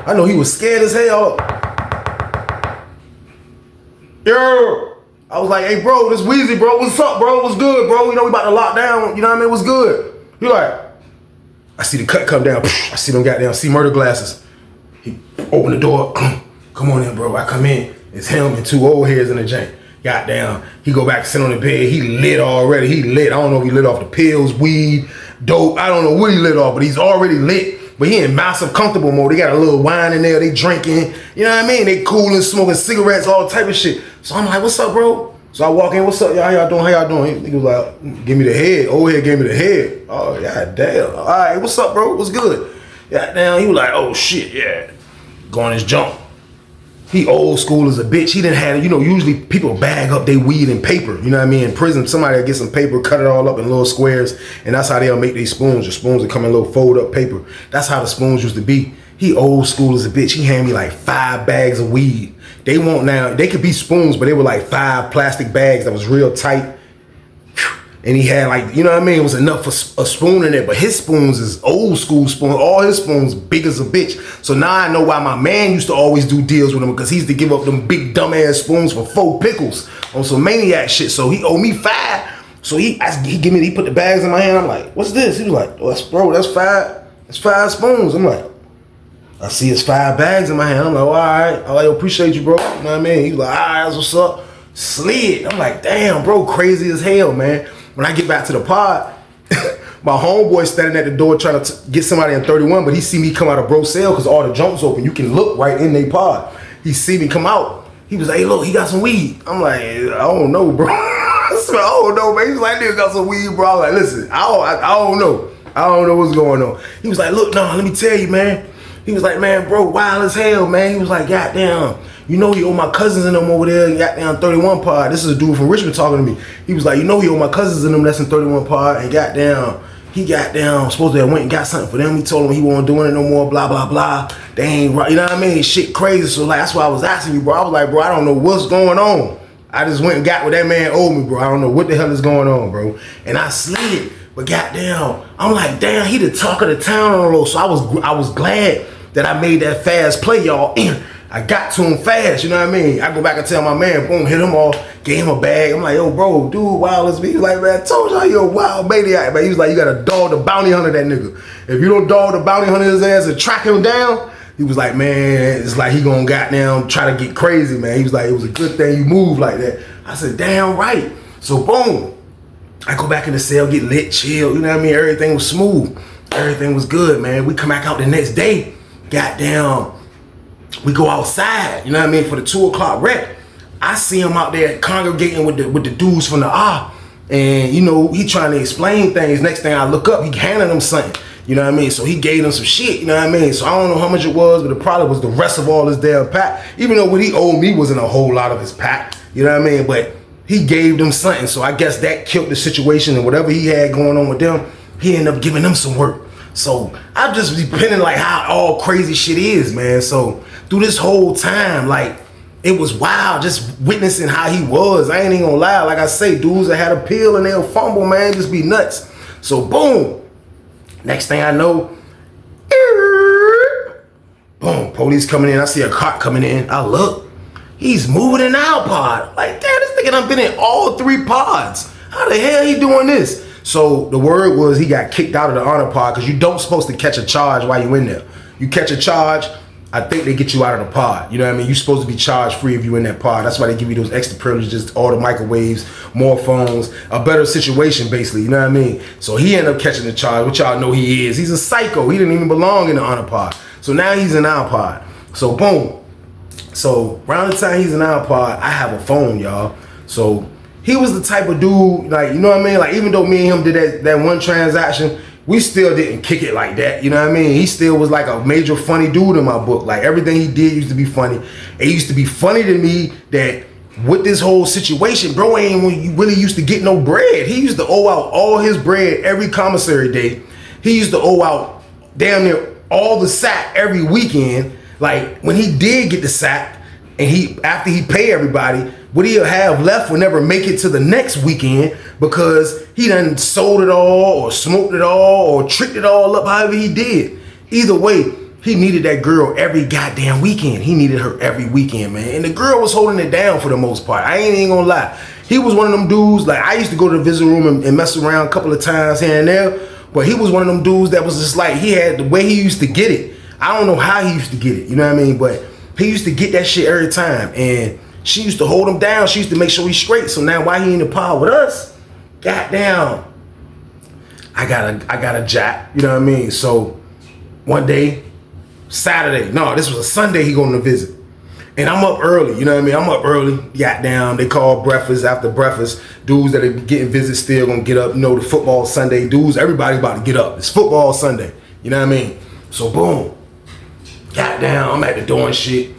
Speaker 2: I know he was scared as hell. Yo. I was like, hey, bro, this Weezy, bro. What's up, bro? What's good, bro? You know, we about to lock down. You know what I mean? What's good? He like, I see the cut come down. I see them goddamn murder glasses. He opened the door. Come on in, bro. I come in. It's him and 2 old heads in the jank. Goddamn. He go back and sit on the bed. He lit already. He lit. I don't know if he lit off the pills, weed, dope. I don't know what he lit off, but he's already lit. But he in massive comfortable mode. They got a little wine in there. They drinking. You know what I mean? They cooling, smoking cigarettes, all type of shit. So I'm like, what's up, bro? So I walk in. What's up, y'all? How y'all doing? How y'all doing? He was like, give me the head. Old head gave me the head. Oh, god damn. All right, what's up, bro? What's good? Goddamn. He was like, oh, shit, yeah. Go on his jump. He old school as a bitch. He didn't have, usually people bag up their weed in paper. You know what I mean? In prison, somebody will get some paper, cut it all up in little squares, and that's how they'll make their spoons. The spoons will come in little fold up paper. That's how the spoons used to be. He old school as a bitch. He handed me like 5 bags of weed. They won't now, they could be spoons, but they were like 5 plastic bags that was real tight. And he had like, you know what I mean? It was enough for a spoon in there, but his spoons is old school spoon. All his spoons big as a bitch. So now I know why my man used to always do deals with him, because he used to give up them big dumbass spoons for 4 pickles on some maniac shit. So he owed me 5. So he put the bags in my hand. I'm like, what's this? He was like, oh, that's 5. That's 5 spoons. I'm like, I see it's 5 bags in my hand. I'm like, all right. I'm like, appreciate you, bro. You know what I mean? He was like, all right, that's what's up. Slid. I'm like, damn, bro, crazy as hell, man. When I get back to the pod, my homeboy standing at the door trying to get somebody in 31, but he see me come out of bro's cell because all the jumps open. You can look right in their pod. He see me come out. He was like, hey, look, he got some weed. I'm like, I don't know, bro. I said, I don't know, man. He was like, nigga got some weed, bro. I'm like, listen, I don't know. I don't know what's going on. He was like, look, no, let me tell you, man. He was like, man, bro, wild as hell, man. He was like, goddamn. You know he owe my cousins and them over there, goddamn 31 pod. This is a dude from Richmond talking to me. He was like, you know he owe my cousins and them that's in 31 pod, and goddamn, he goddamn supposed to have went and got something for them. He told them he wasn't doing it no more, blah, blah, blah. They ain't right, you know what I mean? Shit crazy. So like, that's why I was asking you, bro. I was like, bro, I don't know what's going on. I just went and got what that man owed me, bro. I don't know what the hell is going on, bro. And I slid, but goddamn, I'm like, damn, he the talk of the town on the road. So I was glad that I made that fast play, y'all. I got to him fast, you know what I mean? I go back and tell my man, boom, hit him off, gave him a bag. I'm like, yo, bro, dude, wild as me. He was like, man, I told y'all you're a wild maniac, man. He was like, you gotta dog the bounty hunter that nigga. If you don't dog the bounty hunter his ass and track him down, he was like, man, it's like he gonna goddamn try to get crazy, man. He was like, it was a good thing you moved like that. I said, damn right. So boom, I go back in the cell, get lit, chill, you know what I mean? Everything was smooth. Everything was good, man. We come back out the next day, goddamn, we go outside, you know what I mean, for the 2 o'clock rec. I see him out there congregating with the dudes from the and you know, he trying to explain things. Next thing I look up, he handing them something, you know what I mean? So he gave them some shit, you know what I mean? So I don't know how much it was, but it probably was the rest of all his damn pack, even though what he owed me wasn't a whole lot of his pack, you know what I mean? But he gave them something, so I guess that killed the situation, and whatever he had going on with them, he ended up giving them some work. So I'm just depending like how all crazy shit is, man. So through this whole time, like, it was wild just witnessing how he was. I ain't even gonna lie. Like I say, dudes that had a pill and they'll fumble, man, just be nuts. So boom. Next thing I know, boom, police coming in. I see a cop coming in. I look. He's moving in our pod. Like, damn, this nigga done been in all 3 pods. How the hell he doing this? So the word was he got kicked out of the honor pod because you don't supposed to catch a charge while you in there. You catch a charge, I think they get you out of the pod. You know what I mean? You're supposed to be charge free if you're in that pod. That's why they give you those extra privileges, all the microwaves, more phones, a better situation basically, you know what I mean? So he ended up catching the charge, which y'all know he is. He's a psycho. He didn't even belong in the honor pod. So now he's in our pod. So boom. So around the time he's in our pod, I have a phone, y'all. So he was the type of dude, like, you know what I mean? Like, even though me and him did that one transaction, we still didn't kick it like that, you know what I mean? He still was like a major funny dude in my book. Like, everything he did used to be funny. It used to be funny to me that with this whole situation, bro ain't really used to get no bread. He used to owe out all his bread every commissary day. He used to owe out damn near all the sack every weekend. Like, when he did get the sack, and after he pay everybody, what he'll have left will never make it to the next weekend because he done sold it all or smoked it all or tricked it all up however he did. Either way, he needed that girl every goddamn weekend. He needed her every weekend, man. And the girl was holding it down for the most part. I ain't even gonna lie. He was one of them dudes, like, I used to go to the visit room and mess around a couple of times here and there, but he was one of them dudes that was just like, he had the way he used to get it. I don't know how he used to get it, you know what I mean? But he used to get that shit every time. And she used to hold him down. She used to make sure he's straight. So now why he in the pod with us? Goddamn. I got a jack, you know what I mean? So one day, Saturday, no, this was a Sunday he going to visit. And I'm up early, you know what I mean? I'm up early, goddamn. They call breakfast. After breakfast, dudes that are getting visits still gonna get up. You know, the football Sunday, dudes, everybody about to get up. It's football Sunday, you know what I mean? So boom. Goddamn, I'm at the door and shit.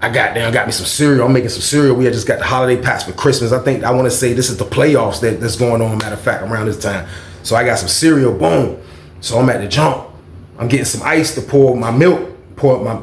Speaker 2: I got me some cereal. I'm making some cereal. We had just got the holiday packs for Christmas. I want to say this is the playoffs that's going on, matter of fact, around this time. So I got some cereal, boom. So I'm at the jump. I'm getting some ice to pour my milk.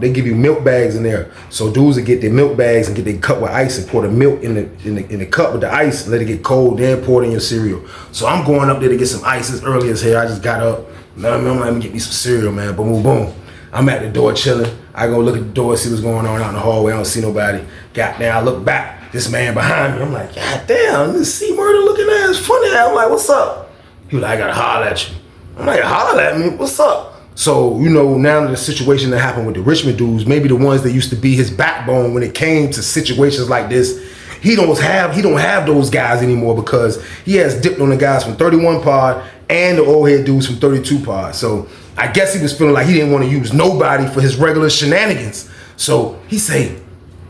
Speaker 2: They give you milk bags in there. So dudes will get their milk bags and get their cup with ice and pour the milk in the cup with the ice and let it get cold, then pour it in your cereal. So I'm going up there to get some ice. It's early as hell. I just got up. You know what I mean? I'm like, let me get me some cereal, man. Boom, boom, boom. I'm at the door chilling. I go look at the door, see what's going on out in the hallway. I don't see nobody. Goddamn, I look back. This man behind me. I'm like, goddamn, this C-Murder looking ass funny. I'm like, what's up? He was like, I gotta holler at you. I'm like, holler at me? What's up? So, you know, now the situation that happened with the Richmond dudes, maybe the ones that used to be his backbone when it came to situations like this, he don't have those guys anymore because he has dipped on the guys from 31 pod and the old head dudes from 32 pod. So I guess he was feeling like he didn't want to use nobody for his regular shenanigans. So he say,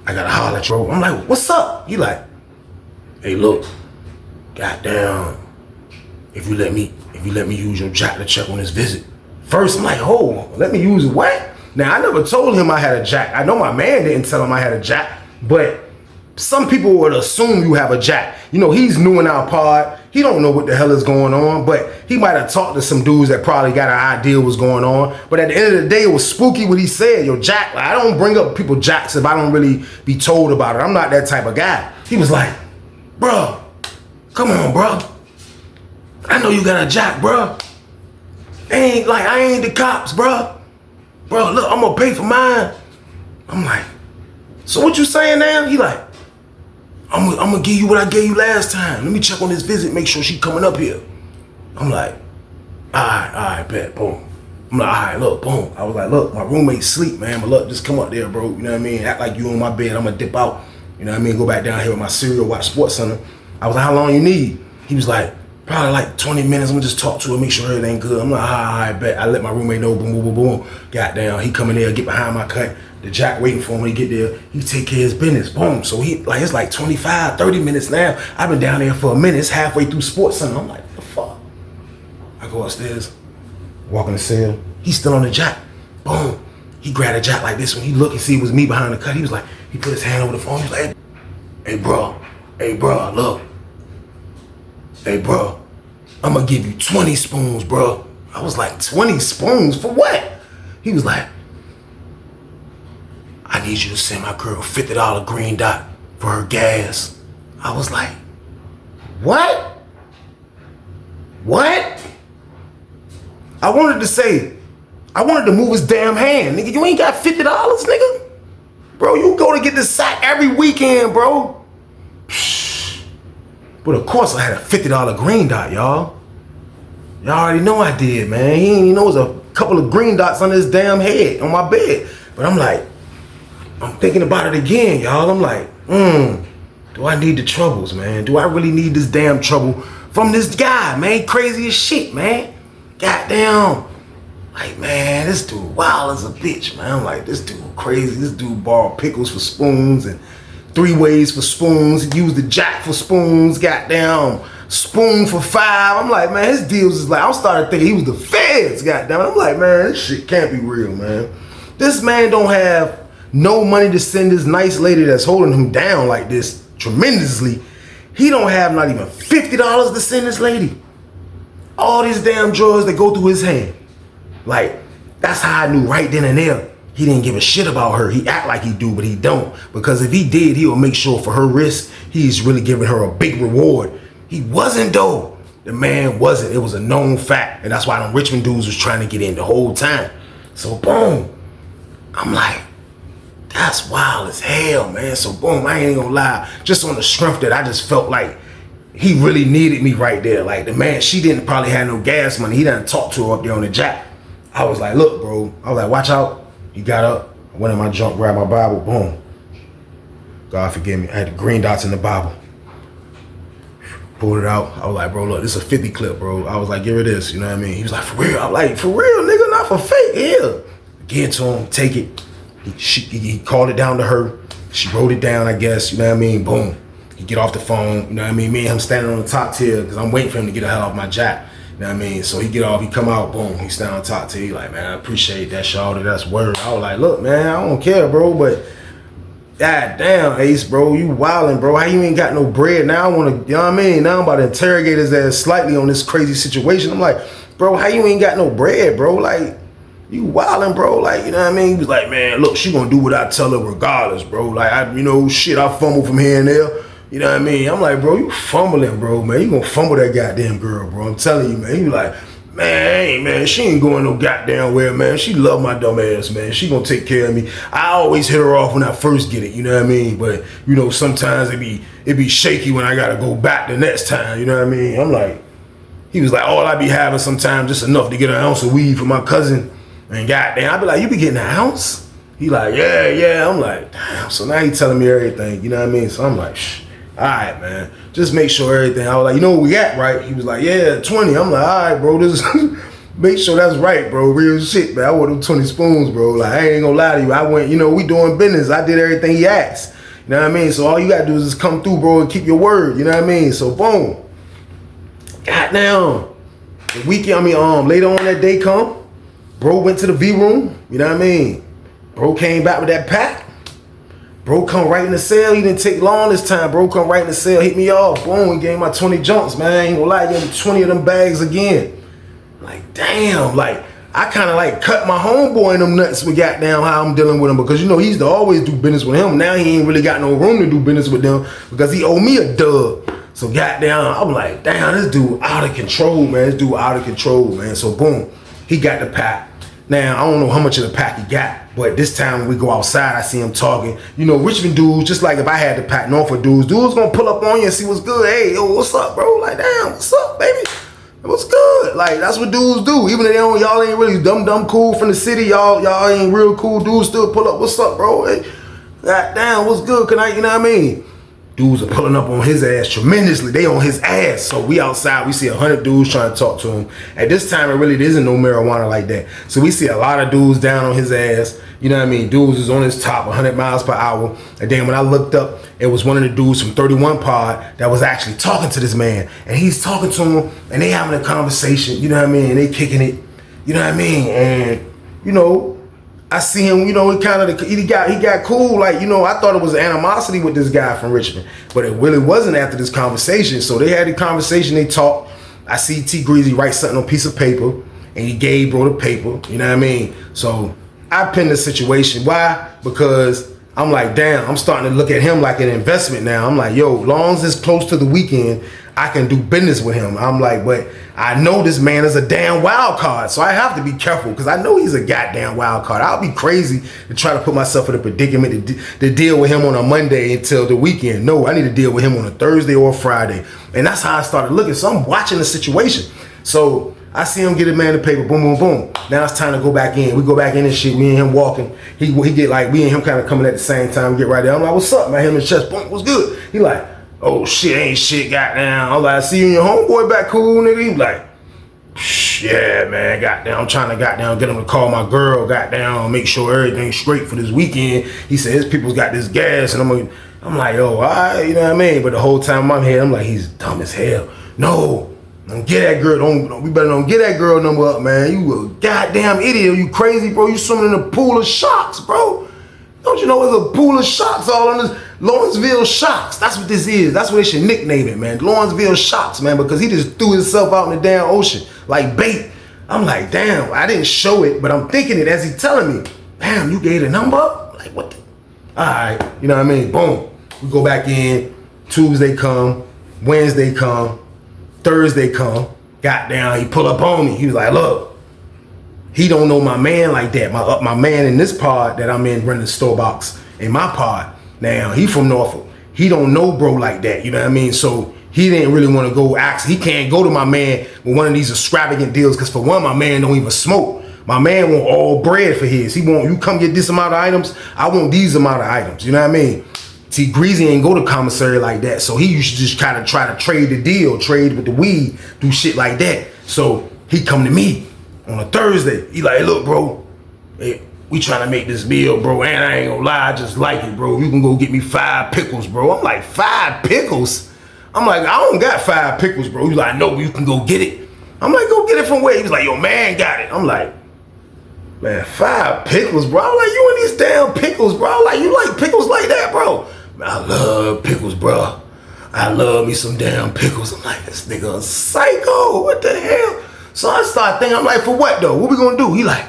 Speaker 2: I gotta holler at you. I'm like, what's up? He like, hey, look, goddamn, if you let me use your jack to check on his visit. First, I'm like, oh, let me use what? Now, I never told him I had a jack. I know my man didn't tell him I had a jack, but some people would assume you have a jack. You know, he's new in our pod. He don't know what the hell is going on, but he might have talked to some dudes that probably got an idea what's going on. But at the end of the day, it was spooky what he said. Yo, jack, like, I don't bring up people jacks if I don't really be told about it. I'm not that type of guy. He was like, bro, come on, bro. I know you got a jack, bro. I ain't the cops, bro. Bro, look, I'm gonna pay for mine. I'm like, So what you saying now? He like, I'm gonna give you what I gave you last time. Let me check on this visit, make sure she coming up here. I'm like, all right, bet, boom. I'm like, all right, look, boom. I was like, look, my roommate sleep, man, but look, just come up there, bro. You know what I mean? Act like you on my bed. I'm gonna dip out. You know what I mean? Go back down here with my cereal, watch Sports Center. I was like, how long you need? He was like, probably like 20 minutes. I'm gonna just talk to her, make sure everything good. I'm like, all right, bet. I let my roommate know, boom, boom, boom, boom. Goddamn, he come in there, get behind my cut. The Jack waiting for him when he get there. He take care of his business, boom. So he, like, it's like 25, 30 minutes now. I've been down there for a minute. It's halfway through Sports Center. I'm like, what the fuck? I go upstairs, walk in the cell. He's still on the Jack. Boom. He grabbed a Jack like this. When he looked and see it was me behind the cut, he was like, he put his hand over the phone. He was like, hey, bro, look. Hey, bro, I'm gonna give you 20 spoons, bro. I was like, 20 spoons? For what? He was like, I need you to send my girl $50 green dot for her gas. I was like, what? What? I wanted to move his damn hand. Nigga, you ain't got $50, nigga? Bro, you go to get this sack every weekend, bro. But of course I had a $50 green dot, y'all. Y'all already know I did, man. He ain't even know there was a couple of green dots on his damn head on my bed. But I'm like, I'm thinking about it again, y'all. I'm like, do I need the troubles, man? Do I really need this damn trouble from this guy, man? Crazy as shit, man. Goddamn. Like, man, this dude wild as a bitch, man. I'm like, this dude crazy. This dude borrowed pickles for spoons and 3 ways for spoons. He used the Jack for spoons. Goddamn, spoon for 5. I'm like, man, his deals is like, I started thinking he was the feds, goddamn. I'm like, man, this shit can't be real, man. This man don't have no money to send this nice lady that's holding him down like this tremendously. He don't have not even $50 to send this lady. All these damn drugs that go through his hand. Like, that's how I knew right then and there he didn't give a shit about her. He act like he do, but he don't. Because if he did, he'll make sure for her risk, he's really giving her a big reward. He wasn't though. The man wasn't. It was a known fact. And that's why them Richmond dudes was trying to get in the whole time. So boom. I'm like, that's wild as hell, man. So boom, I ain't gonna lie. Just on the strength that I just felt like he really needed me right there. Like the man, she didn't probably have no gas money. He didn't talk to her up there on the Jack. I was like, look, bro. I was like, watch out. He got up. I went in my junk, grabbed my Bible. Boom. God forgive me. I had the green dots in the Bible. Pulled it out. I was like, bro, look, this is a 50 clip, bro. I was like, give her this. You know what I mean? He was like, for real? I'm like, for real, nigga, not for fake. Yeah. Give it to him. Take it. He called it down to her. She wrote it down, I guess. You know what I mean? Boom. He get off the phone. You know what I mean? Me and him standing on the top tier because I'm waiting for him to get the hell off my Jack. You know what I mean? So he get off, he come out, boom, he stand on top tier. He like, man, I appreciate that, shawty, that's word. I was like, look, man, I don't care, bro, but god damn, Ace, bro, you wildin', bro. How you ain't got no bread? Now I wanna, you know what I mean? Now I'm about to interrogate his ass slightly on this crazy situation. I'm like, bro, how you ain't got no bread, bro? Like, you wildin', bro. Like, you know what I mean? He was like, man, look, she gonna do what I tell her regardless, bro. Like, I fumble from here and there. You know what I mean? I'm like, bro, you fumbling, bro, man. You gonna fumble that goddamn girl, bro. I'm telling you, man. He was like, man, she ain't going no goddamn where, man. She love my dumb ass, man. She gonna take care of me. I always hit her off when I first get it, you know what I mean? But, you know, sometimes it be shaky when I gotta go back the next time, you know what I mean? I'm like, he was like, all I be having sometimes just enough to get an ounce of weed for my cousin. And goddamn, I be like, you be getting an ounce? He like, yeah. I'm like, damn. So now he telling me everything, you know what I mean? So I'm like, shh. All right, man. Just make sure everything. I was like, you know what we got, right? He was like, yeah, 20. I'm like, all right, bro. This make sure that's right, bro. Real shit, man. I want them 20 spoons, bro. Like, I ain't gonna lie to you. I went, you know, we doing business. I did everything he asked. You know what I mean? So all you gotta do is just come through, bro, and keep your word. You know what I mean? So boom. Goddamn. The weekend, later on that day come, bro went to the V room. You know what I mean? Bro came back with that pack. Bro come right in the cell. He didn't take long this time. Bro come right in the cell, hit me off. Boom, he gave my 20 junks, man. I ain't gonna lie, he gave me 20 of them bags again. Like, damn, like, I kind of like cut my homeboy in them nuts with goddamn how I'm dealing with him because, you know, he used to always do business with him. Now he ain't really got no room to do business with them because he owe me a dub. So goddamn, I'm like, damn, this dude out of control, man. This dude out of control, man. So boom, he got the pack. Now, I don't know how much of the pack he got, but this time when we go outside, I see him talking. You know, Richmond dudes, just like if I had the pack Norfolk dudes gonna pull up on you and see what's good. Hey, yo, what's up, bro? Like, damn, what's up, baby? What's good? Like, that's what dudes do. Even if y'all ain't really dumb cool from the city, y'all ain't real cool. Dudes still pull up. What's up, bro? Hey, goddamn, what's good? You know what I mean? Dudes are pulling up on his ass tremendously. They on his ass. So we outside, we see 100 dudes trying to talk to him. At this time, it really isn't no marijuana like that. So we see a lot of dudes down on his ass. You know what I mean? Dudes is on his top, 100 miles per hour. And then when I looked up, it was one of the dudes from 31 Pod that was actually talking to this man. And he's talking to him, and they having a conversation. You know what I mean? And they kicking it. You know what I mean? And, you know, I see him, you know, he got cool. Like, you know, I thought it was animosity with this guy from Richmond, but it really wasn't after this conversation. So they had the conversation, they talked. I see T-Greezy write something on a piece of paper, and he gave bro the paper, you know what I mean? So I pinned the situation. Why? Because I'm like, damn, I'm starting to look at him like an investment now. I'm like, yo, long as it's close to the weekend, I can do business with him. I'm like, but I know this man is a damn wild card, so I have to be careful because I know he's a goddamn wild card. I'll be crazy to try to put myself in a predicament to deal with him on a Monday until the weekend. No, I need to deal with him on a Thursday or a Friday. And that's how I started looking. So I'm watching the situation. So I see him get a man the paper, boom, boom, boom. Now it's time to go back in. We go back in and shit, me and him walking. He get like, we and him kind of coming at the same time, we get right there. I'm like, what's up, man? Him in the chest, boom, what's good? He like, oh shit, ain't shit, goddamn. I'm like, I see you and your homeboy back cool, nigga. He like, yeah, man, goddamn, I'm trying to goddamn get him to call my girl, goddamn, make sure everything's straight for this weekend. He said his people's got this gas, and I'm like, yo, all right, you know what I mean? But the whole time in my head, I'm like, he's dumb as hell. No, don't get that girl, we better don't get that girl number up, man. You a goddamn idiot, you crazy, bro. You swimming in a pool of sharks, bro. Don't you know there's a pool of sharks all on this? Lawrenceville Sharks. That's what this is. That's what they should nickname it, man. Lawrenceville Sharks, man, because he just threw himself out in the damn ocean like bait. I'm like, damn, I didn't show it, but I'm thinking it as he telling me. Damn, you gave the number? Like, what the? All right, you know what I mean? Boom. We go back in. Tuesday come. Wednesday come. Thursday come. Goddamn, he pull up on me. He was like, look, he don't know my man like that. My man in this pod that I'm in running the store box in my pod. Now, he from Norfolk. He don't know bro like that, you know what I mean? So he didn't really want to go ask. He can't go to my man with one of these extravagant deals because for one, my man don't even smoke. My man want all bread for his. He want, you come get this amount of items, I want these amount of items, you know what I mean? T-Greezy ain't go to commissary like that, so he used to just kind of try to trade the deal, trade with the weed, do shit like that. So he come to me on a Thursday. He like, hey, look, bro, hey, we trying to make this meal, bro, and I ain't gonna lie, I just like it, bro. You can go get me 5 pickles, bro. I'm like, 5 pickles? I'm like, I don't got 5 pickles, bro. He's like, no, but you can go get it. I'm like, go get it from where? He was like, yo, man got it. I'm like, man, 5 pickles, bro. I'm like, you and these damn pickles, bro. I'm like, you like pickles like that, bro? Man, I love pickles, bro. I love me some damn pickles. I'm like, this nigga a psycho. What the hell? So I start thinking, I'm like, for what though? What we gonna do? He like,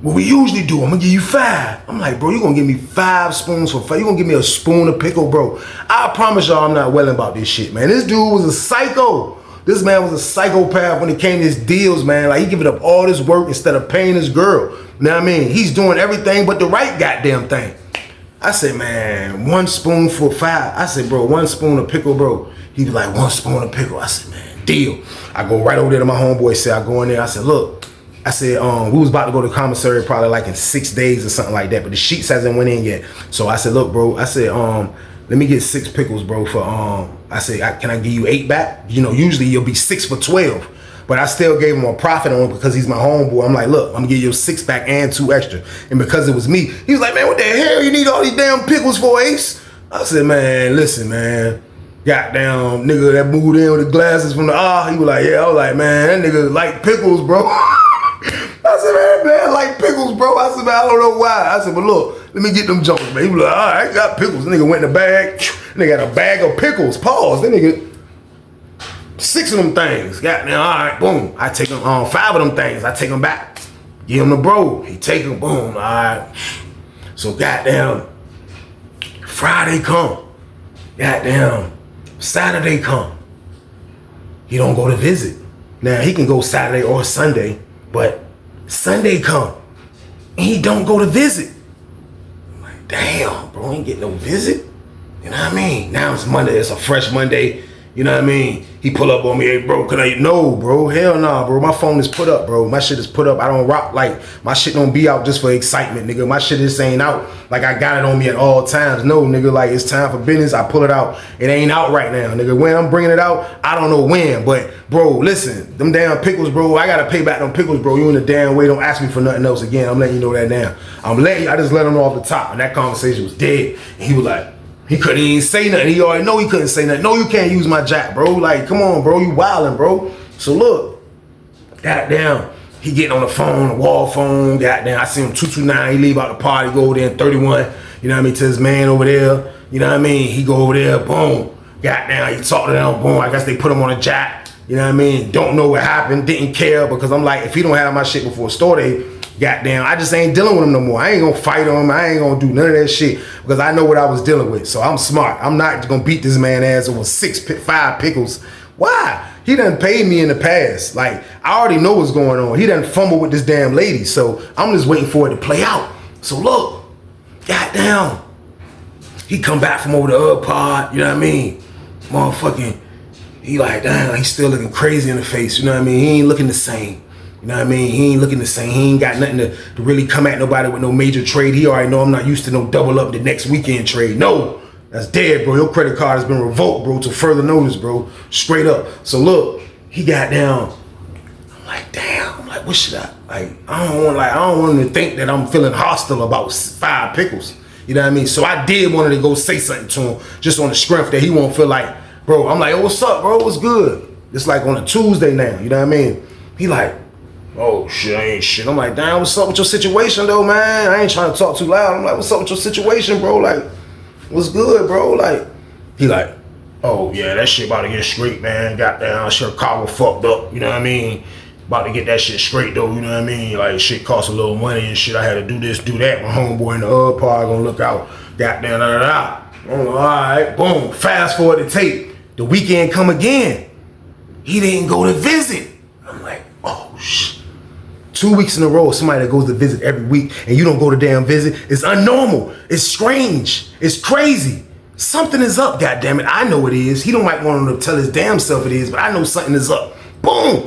Speaker 2: what we usually do, I'm gonna give you 5. I'm like, bro, you gonna give me 5 spoons for 5? You gonna give me a spoon of pickle, bro? I promise y'all I'm not welling about this shit, man. This dude was a psycho. This man was a psychopath when it came to his deals, man. Like, he giving up all this work instead of paying his girl. You know what I mean? He's doing everything but the right goddamn thing. I said, man, 1 spoon for 5. I said, bro, 1 spoon of pickle, bro. He was like, 1 spoon of pickle. I said, man, deal. I go right over there to my homeboy. Say, I go in there. I said, look. I said, we was about to go to commissary probably like in 6 days or something like that, but the sheets hasn't went in yet. So I said, look, bro, I said, let me get 6 pickles, bro, for, I said, can I give you 8 back? You know, usually you'll be 6 for 12, but I still gave him a profit on it because he's my homeboy. I'm like, look, I'm gonna give you 6 back and 2 extra. And because it was me, he was like, man, what the hell you need all these damn pickles for, Ace? I said, man, listen, man. Goddamn nigga that moved in with the glasses from the he was like, yeah. I was like, man, that nigga like pickles, bro. I said, man, like pickles, bro. I said, man, I don't know why. I said, but look, let me get them jokes, man. He was like, all right, I got pickles. The nigga went in the bag. Nigga got a bag of pickles. Pause. That nigga, 6 of them things. Goddamn, all right, boom. I take them, 5 of them things. I take them back. Give him the bro. He take them, boom, all right. So goddamn, Friday come. Goddamn, Saturday come. He don't go to visit. Now, he can go Saturday or Sunday, but Sunday come, and he don't go to visit. I'm like, damn, bro, ain't get no visit. You know what I mean? Now it's Monday, it's a fresh Monday. You know what I mean? He pull up on me, hey bro, can I? No, bro, hell nah, bro. My phone is put up, bro. My shit is put up. I don't rock, like, my shit don't be out just for excitement, nigga. My shit just ain't out. Like, I got it on me at all times. No, nigga, like, it's time for business. I pull it out. It ain't out right now, nigga. When I'm bringing it out, I don't know when. But, bro, listen, them damn pickles, bro, I gotta pay back them pickles, bro. You in the damn way. Don't ask me for nothing else again. I'm letting you know that now. I just let him know off the top. And that conversation was dead. And he was like, he couldn't even say nothing. He already know he couldn't say nothing. No, you can't use my jack, bro. Like, come on, bro. You wildin', bro. So look, goddamn, he getting on the phone, the wall phone. Goddamn, I see him 229. He leave out the party, go over there in 31. You know what I mean? To his man over there. You know what I mean? He go over there, boom. Goddamn, he talk to them, boom. I guess they put him on a jack. You know what I mean? Don't know what happened. Didn't care because I'm like, if he don't have my shit before store day, goddamn, I just ain't dealing with him no more. I ain't gonna fight him. I ain't gonna do none of that shit because I know what I was dealing with. So I'm smart. I'm not gonna beat this man ass over 5 pickles. Why? He done paid me in the past. Like, I already know what's going on. He done fumbled with this damn lady. So I'm just waiting for it to play out. So look, goddamn, he come back from over the other pod. You know what I mean? Motherfucking, he like, damn, he's still looking crazy in the face. You know what I mean? He ain't looking the same. You know what I mean? He ain't looking the same. He ain't got nothing to really come at nobody with no major trade. He already know I'm not used to no double up the next weekend trade. No, that's dead, bro. Your credit card has been revoked, bro, to further notice, bro. Straight up. So look, he got down. I'm like, damn. I'm like, what should I? Like, I don't want him to think that I'm feeling hostile about 5 pickles. You know what I mean? So I did want to go say something to him just on the strength that he won't feel like, bro. I'm like, oh, what's up, bro? What's good? It's like on a Tuesday now. You know what I mean? He like, oh shit, I ain't shit. I'm like, damn, what's up with your situation though, man? I ain't trying to talk too loud. I'm like, what's up with your situation, bro? Like, what's good, bro? Like, he like, oh yeah, that shit about to get straight, man. Goddamn, Chicago fucked up. You know what I mean? About to get that shit straight though. You know what I mean? Like, shit costs a little money and shit. I had to do this, do that. My homeboy in the other part gonna look out. Goddamn, da da da. I'm like, all right, boom. Fast forward the tape. The weekend come again. He didn't go to visit. I'm like, oh shit. 2 weeks in a row, somebody that goes to visit every week and you don't go to damn visit, it's unnormal. It's strange. It's crazy. Something is up, goddammit. I know it is. He don't might want him to tell his damn self it is, but I know something is up. Boom!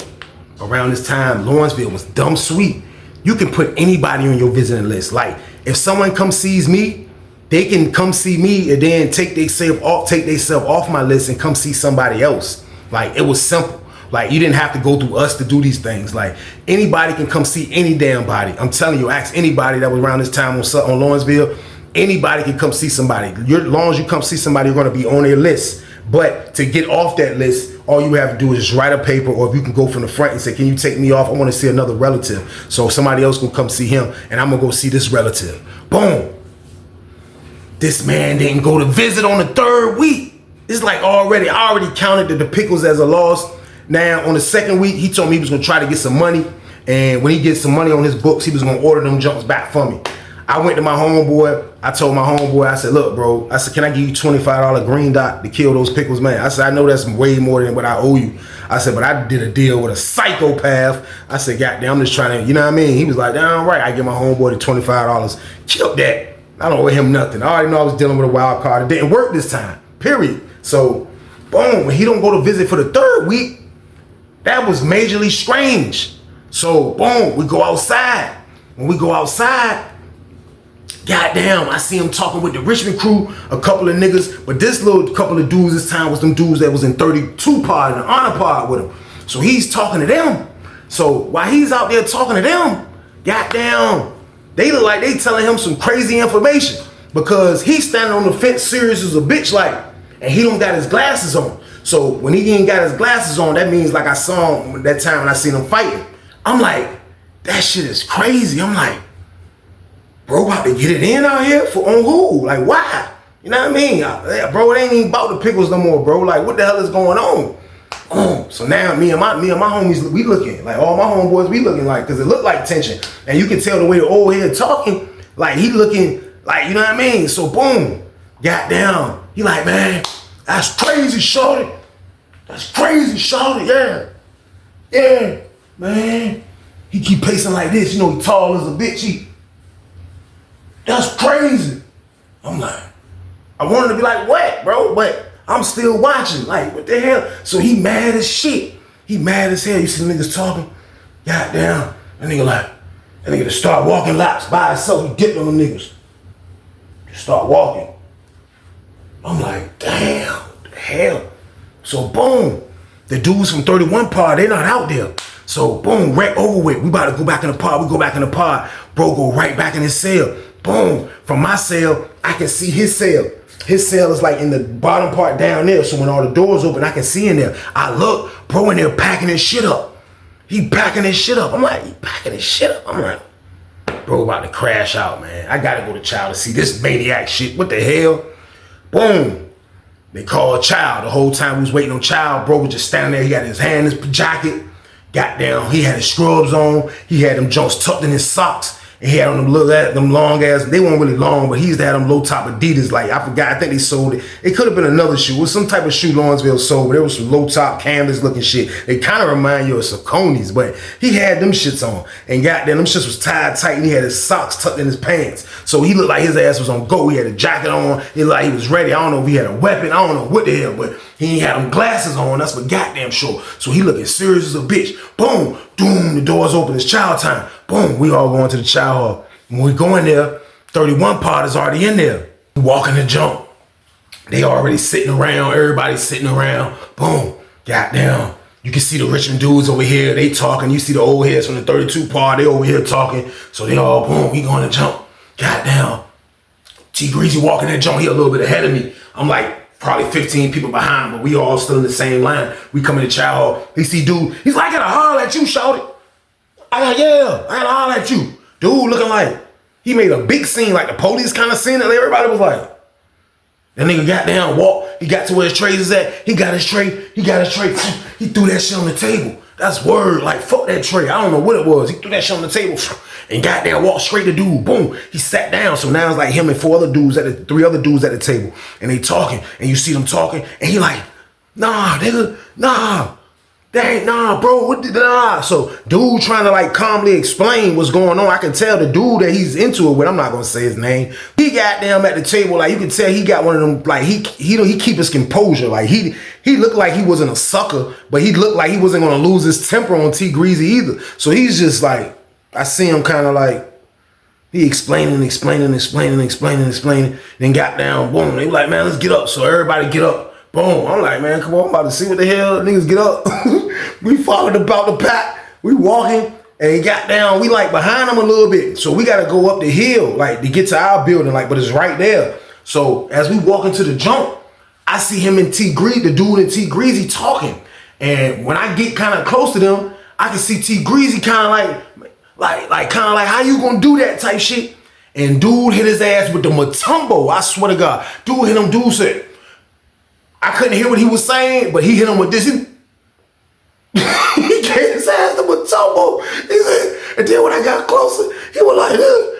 Speaker 2: Around this time, Lawrenceville was dumb sweet. You can put anybody on your visiting list. Like, if someone comes sees me, they can come see me and then take themselves off my list and come see somebody else. Like, it was simple. Like, you didn't have to go through us to do these things. Like, anybody can come see any damn body. I'm telling you, ask anybody that was around this time on Lawrenceville. Anybody can come see somebody. As long as you come see somebody, you're going to be on their list. But to get off that list, all you have to do is just write a paper, or if you can go from the front and say, can you take me off? I want to see another relative. So somebody else can come see him, and I'm going to go see this relative. Boom. This man didn't go to visit on the 3rd week. It's like I already counted the pickles as a loss. Now, on the 2nd week, he told me he was going to try to get some money. And when he gets some money on his books, he was going to order them jumps back for me. I went to my homeboy. I told my homeboy, I said, look, bro. I said, can I give you $25 green dot to kill those pickles, man? I said, I know that's way more than what I owe you. I said, but I did a deal with a psychopath. I said, goddamn, I'm just trying to, you know what I mean? He was like, damn right. I give my homeboy the $25. Killed that. I don't owe him nothing. I already know I was dealing with a wild card. It didn't work this time, period. So, boom, when he don't go to visit for the 3rd week, that was majorly strange. So, boom, we go outside. When we go outside, goddamn, I see him talking with the Richmond crew, a couple of niggas, but this little couple of dudes this time was them dudes that was in 32 pod and the honor pod with him. So he's talking to them. So while he's out there talking to them, goddamn, they look like they telling him some crazy information because he's standing on the fence serious as a bitch like, and he don't got his glasses on. So when he ain't got his glasses on, that means like I saw him that time when I seen him fighting. I'm like, that shit is crazy. I'm like, bro, about to get it in out here on who? Like, why? You know what I mean? Bro, it ain't even about the pickles no more, bro. Like, what the hell is going on? So now me and my homies, we looking, like all my homeboys, we looking like, cause it looked like tension. And you can tell the way the old head talking, like he looking like, you know what I mean? So boom, goddamn. He like, man, that's crazy, shorty. That's crazy, shorty, yeah. Yeah, man. He keep pacing like this. You know, he tall as a bitch. That's crazy. I'm like, I wanted to be like, what, bro? But I'm still watching. Like, what the hell? So he mad as shit. He mad as hell. You see the niggas talking? Goddamn. That nigga just start walking laps by himself. He dipped on them niggas. Just start walking. I'm like, damn, the hell. So boom. The dudes from 31 pod, they not out there. So boom, wreck over with. We about to go back in the pod. We go back in the pod. Bro go right back in his cell. Boom. From my cell, I can see his cell. His cell is like in the bottom part down there. So when all the doors open, I can see in there. I look, bro in there packing his shit up. He packing his shit up. I'm like, he packing his shit up. I'm like, bro about to crash out, man. I gotta go to Child to see this maniac shit. What the hell? Boom. They called Child. The whole time we was waiting on Child, bro was just standing there. He got his hand in his jacket. Got down. He had his scrubs on. He had them joints tucked in his socks. And he had on them long ass, they weren't really long, but he used to have them low top Adidas. Like, I forgot, I think they sold it. It could have been another shoe. It was some type of shoe Lawrenceville sold, but there was some low top canvas looking shit. They kind of remind you of Saucony's, but he had them shits on. And goddamn, them shits was tied tight and he had his socks tucked in his pants. So he looked like his ass was on go. He had a jacket on. He looked like he was ready. I don't know if he had a weapon. I don't know what the hell, but he ain't had them glasses on. That's for goddamn sure. So he looking serious as a bitch. Boom, doom, the doors open. It's Child time. Boom, we all going to the Child hall. When we go in there, 31 pod is already in there. We walking the jump. They already sitting around. Everybody's sitting around. Boom. Goddamn. You can see the Richmond dudes over here. They talking. You see the old heads from the 32 pod. They over here talking. So they all, boom, we going to jump. Goddamn. T-Greezy walking that jump. He a little bit ahead of me. I'm like probably 15 people behind him, but we all still in the same line. We come in the Child hall. He see dude. He's like, I gotta holler at you, shawty. I gotta holler at you. Dude looking like he made a big scene, like the police kind of scene, and everybody was like, that nigga got down, walked, he got to where his trays is at, he got his tray, he threw that shit on the table. That's word, like fuck that tray. I don't know what it was. He threw that shit on the table and got down, walked straight to dude, boom. He sat down, so now it's like him and three other dudes at the table, and they talking, and you see them talking, and he like, nah, nigga, nah. Dang, nah, bro, what did So dude trying to like calmly explain what's going on. I can tell the dude that he's into it with, I'm not gonna say his name. He got down at the table, like you can tell he got one of them, like he keep his composure. Like he looked like he wasn't a sucker, but he looked like he wasn't gonna lose his temper on T-Greezy either. So he's just like, I see him kind of like, he explaining, then got down, boom. They were like, man, let's get up. So everybody get up. Boom. I'm like, man, come on, I'm about to see what the hell. Niggas get up. We followed about the pack. We walking, and he got down. We like behind him a little bit. So we got to go up the hill, like to get to our building, like, but it's right there. So as we walk into the jump, I see him and T-Greezy, the dude and T-Greezy talking. And when I get kind of close to them, I can see T-Greezy kind of like how you gonna do that type shit. And dude hit his ass with the Matumbo. I swear to God. Dude hit him, dude said, I couldn't hear what he was saying, but he hit him with this. He gave his ass to Matumbo. He said, and then when I got closer, he was like, look,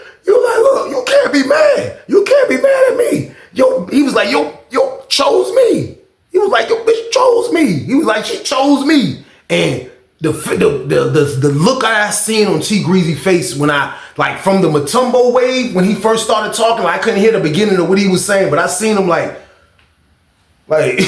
Speaker 2: you can't be mad. You can't be mad at me. He was like, yo, chose me. He was like, your bitch chose me. He was like, she chose me. And the look I seen on T-Greezy's face when I, like from the Matumbo wave, when he first started talking, like, I couldn't hear the beginning of what he was saying, but I seen him like, nigga,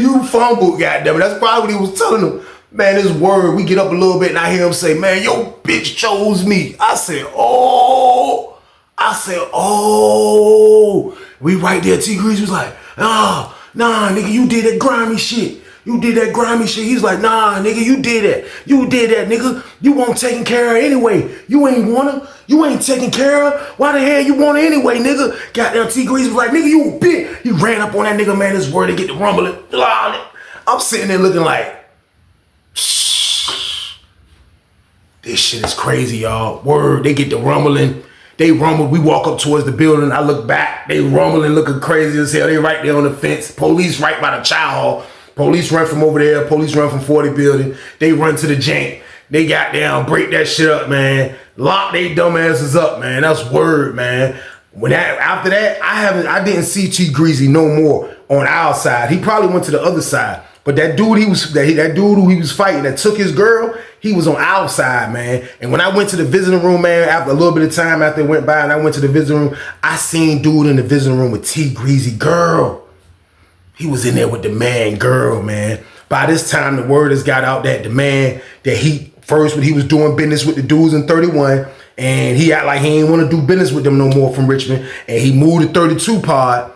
Speaker 2: you fumbled, goddammit. That's probably what he was telling him. Man, this word, we get up a little bit and I hear him say, man, your bitch chose me. I said, oh. We right there, T-Greezy was like, nah, nigga, you did that grimy shit. He's like, nah, nigga, you did that, nigga. You won't taken care of anyway. You ain't taking care of. Why the hell you want it anyway, nigga? Goddamn T-Greezy was like, nigga, you a bitch. He ran up on that nigga, man, this word to get the rumbling. I'm sitting there looking like, this shit is crazy, y'all. Word, they get the rumbling. They rumble, we walk up towards the building. I look back, they rumbling, looking crazy as hell. They right there on the fence. Police right by the Child hall. Police run from over there. Police run from 40 building. They run to the jank. They got down, break that shit up, man. Lock they dumb asses up, man. That's word, man. After that, I didn't see T-Greezy no more on our side. He probably went to the other side. But that dude who he was fighting that took his girl, he was on our side, man. And when I went to the visiting room, man, after a little bit of time after it went by and I went to the visiting room, I seen dude in the visiting room with T-Greezy girl. He was in there with the man girl, man. By this time, the word has got out that the man, that he, first when he was doing business with the dudes in 31, and he act like he ain't want to do business with them no more from Richmond, and he moved to 32 pod.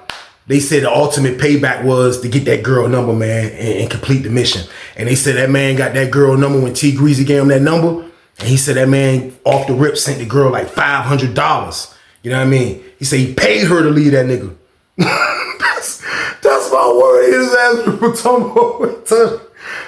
Speaker 2: They said the ultimate payback was to get that girl number, man, and complete the mission. And they said that man got that girl number when T-Greezy gave him that number. And he said that man off the rip sent the girl like $500. You know what I mean? He said he paid her to leave that nigga. That's my word. His ass for Tumble.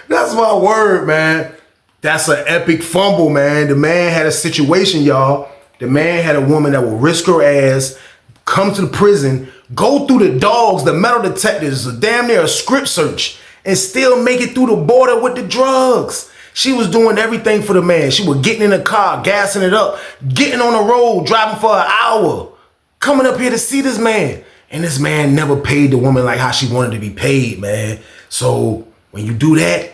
Speaker 2: That's my word, man. That's an epic fumble, man. The man had a situation, y'all. The man had a woman that would risk her ass, come to the prison, go through the dogs, the metal detectives, damn near a script search, and still make it through the border with the drugs. She was doing everything for the man. She was getting in the car, gassing it up, getting on the road, driving for an hour, coming up here to see this man. And this man never paid the woman like how she wanted to be paid, man. So when you do that,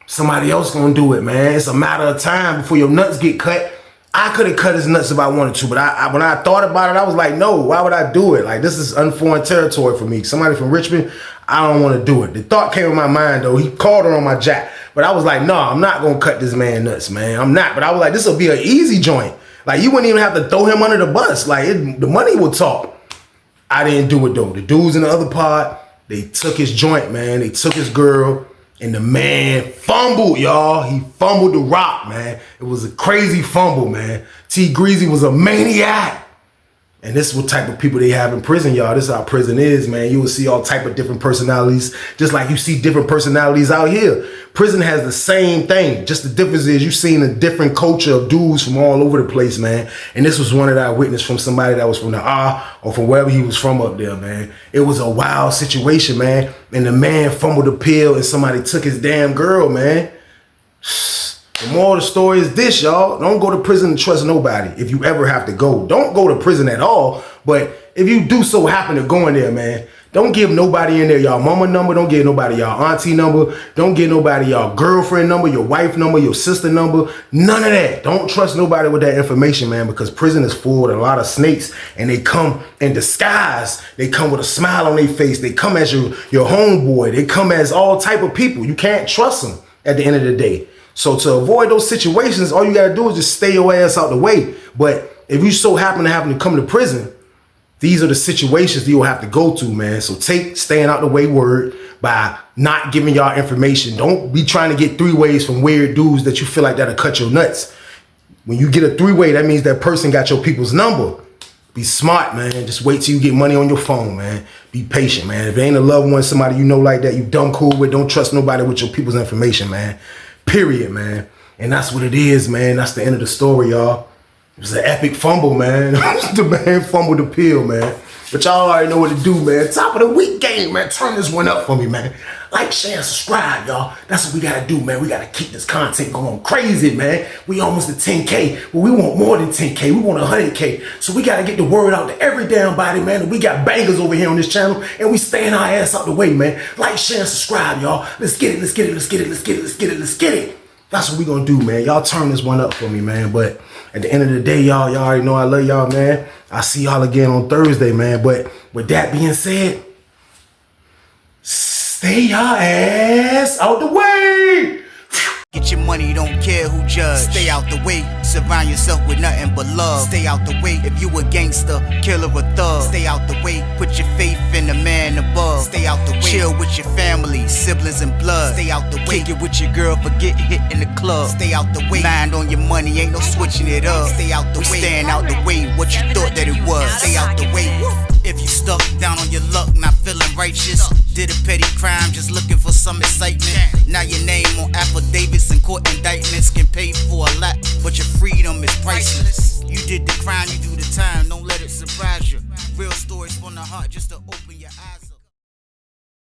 Speaker 2: somebody else gonna do it, man. It's a matter of time before your nuts get cut. I could have cut his nuts if I wanted to, but when I thought about it, I was like, no, why would I do it? Like, this is unforeign territory for me. Somebody from Richmond, I don't want to do it. The thought came in my mind, though. He called her on my jack, but I was like, no, I'm not going to cut this man nuts, man. I'm not. But I was like, this will be an easy joint. Like, you wouldn't even have to throw him under the bus. Like, the money will talk. I didn't do it, though. The dudes in the other pod, they took his joint, man. They took his girl. And the man fumbled, y'all. He fumbled the rock, man. It was a crazy fumble, man. T-Greezy was a maniac. And this is what type of people they have in prison, y'all. This is how prison is, man. You will see all type of different personalities, just like you see different personalities out here. Prison has the same thing. Just the difference is you seen a different culture of dudes from all over the place, man. And this was one that I witnessed from somebody that was from the or from wherever he was from up there, man. It was a wild situation, man. And the man fumbled the pill and somebody took his damn girl, man. The moral of the story is this, y'all. Don't go to prison and trust nobody if you ever have to go. Don't go to prison at all. But if you do so happen to go in there, man, don't give nobody in there y'all mama number. Don't give nobody y'all auntie number. Don't give nobody y'all girlfriend number, your wife number, your sister number. None of that. Don't trust nobody with that information, man, because prison is full with a lot of snakes and they come in disguise. They come with a smile on their face. They come as your homeboy. They come as all type of people. You can't trust them at the end of the day. So to avoid those situations, all you gotta do is just stay your ass out the way. But if you so happen to come to prison, these are the situations that you'll have to go to, man. So take staying out the way word by not giving y'all information. Don't be trying to get three-ways from weird dudes that you feel like that'll cut your nuts. When you get a three-way, that means that person got your people's number. Be smart, man. Just wait till you get money on your phone, man. Be patient, man. If it ain't a loved one, somebody you know like that, you dumb cool with, don't trust nobody with your people's information, man. Period, man. And that's what it is, man. That's the end of the story, y'all. It was an epic fumble, man. The man fumbled the pill, man. But y'all already know what to do, man. Top of the week game, man. Turn this one up for me, man. Like, share, subscribe, y'all. That's what we gotta do, man. We gotta keep this content going crazy, man. We almost at 10K, but we want more than 10K. We want 100K. So we gotta get the word out to every damn body, man. And we got bangers over here on this channel, and we staying our ass out the way, man. Like, share, and subscribe, y'all. Let's get it, let's get it, let's get it, let's get it, let's get it, let's get it. That's what we gonna do, man. Y'all turn this one up for me, man. But at the end of the day, y'all already know I love y'all, man. I'll see y'all again on Thursday, man. But with that being said, stay your ass out the way.
Speaker 1: Get your money, don't care who judge. Stay out the way, surround yourself with nothing but love. Stay out the way, if you a gangster, killer or thug. Stay out the way, put your faith in the man above. Stay out the way, chill with your family, siblings and blood. Stay out the way, kick it with your girl, forget hit in the club. Stay out the way, mind on your money, ain't no switching it up. Stay out the way, stand out the way, what you thought that it was. Stay out the way. If you stuck down on your luck, not feeling righteous, did a petty crime, just looking for some excitement. Now your name on affidavits and court indictments can pay for a lot, but your freedom is priceless. You did the crime, you do the time, don't let it surprise you. Real stories from the heart, just to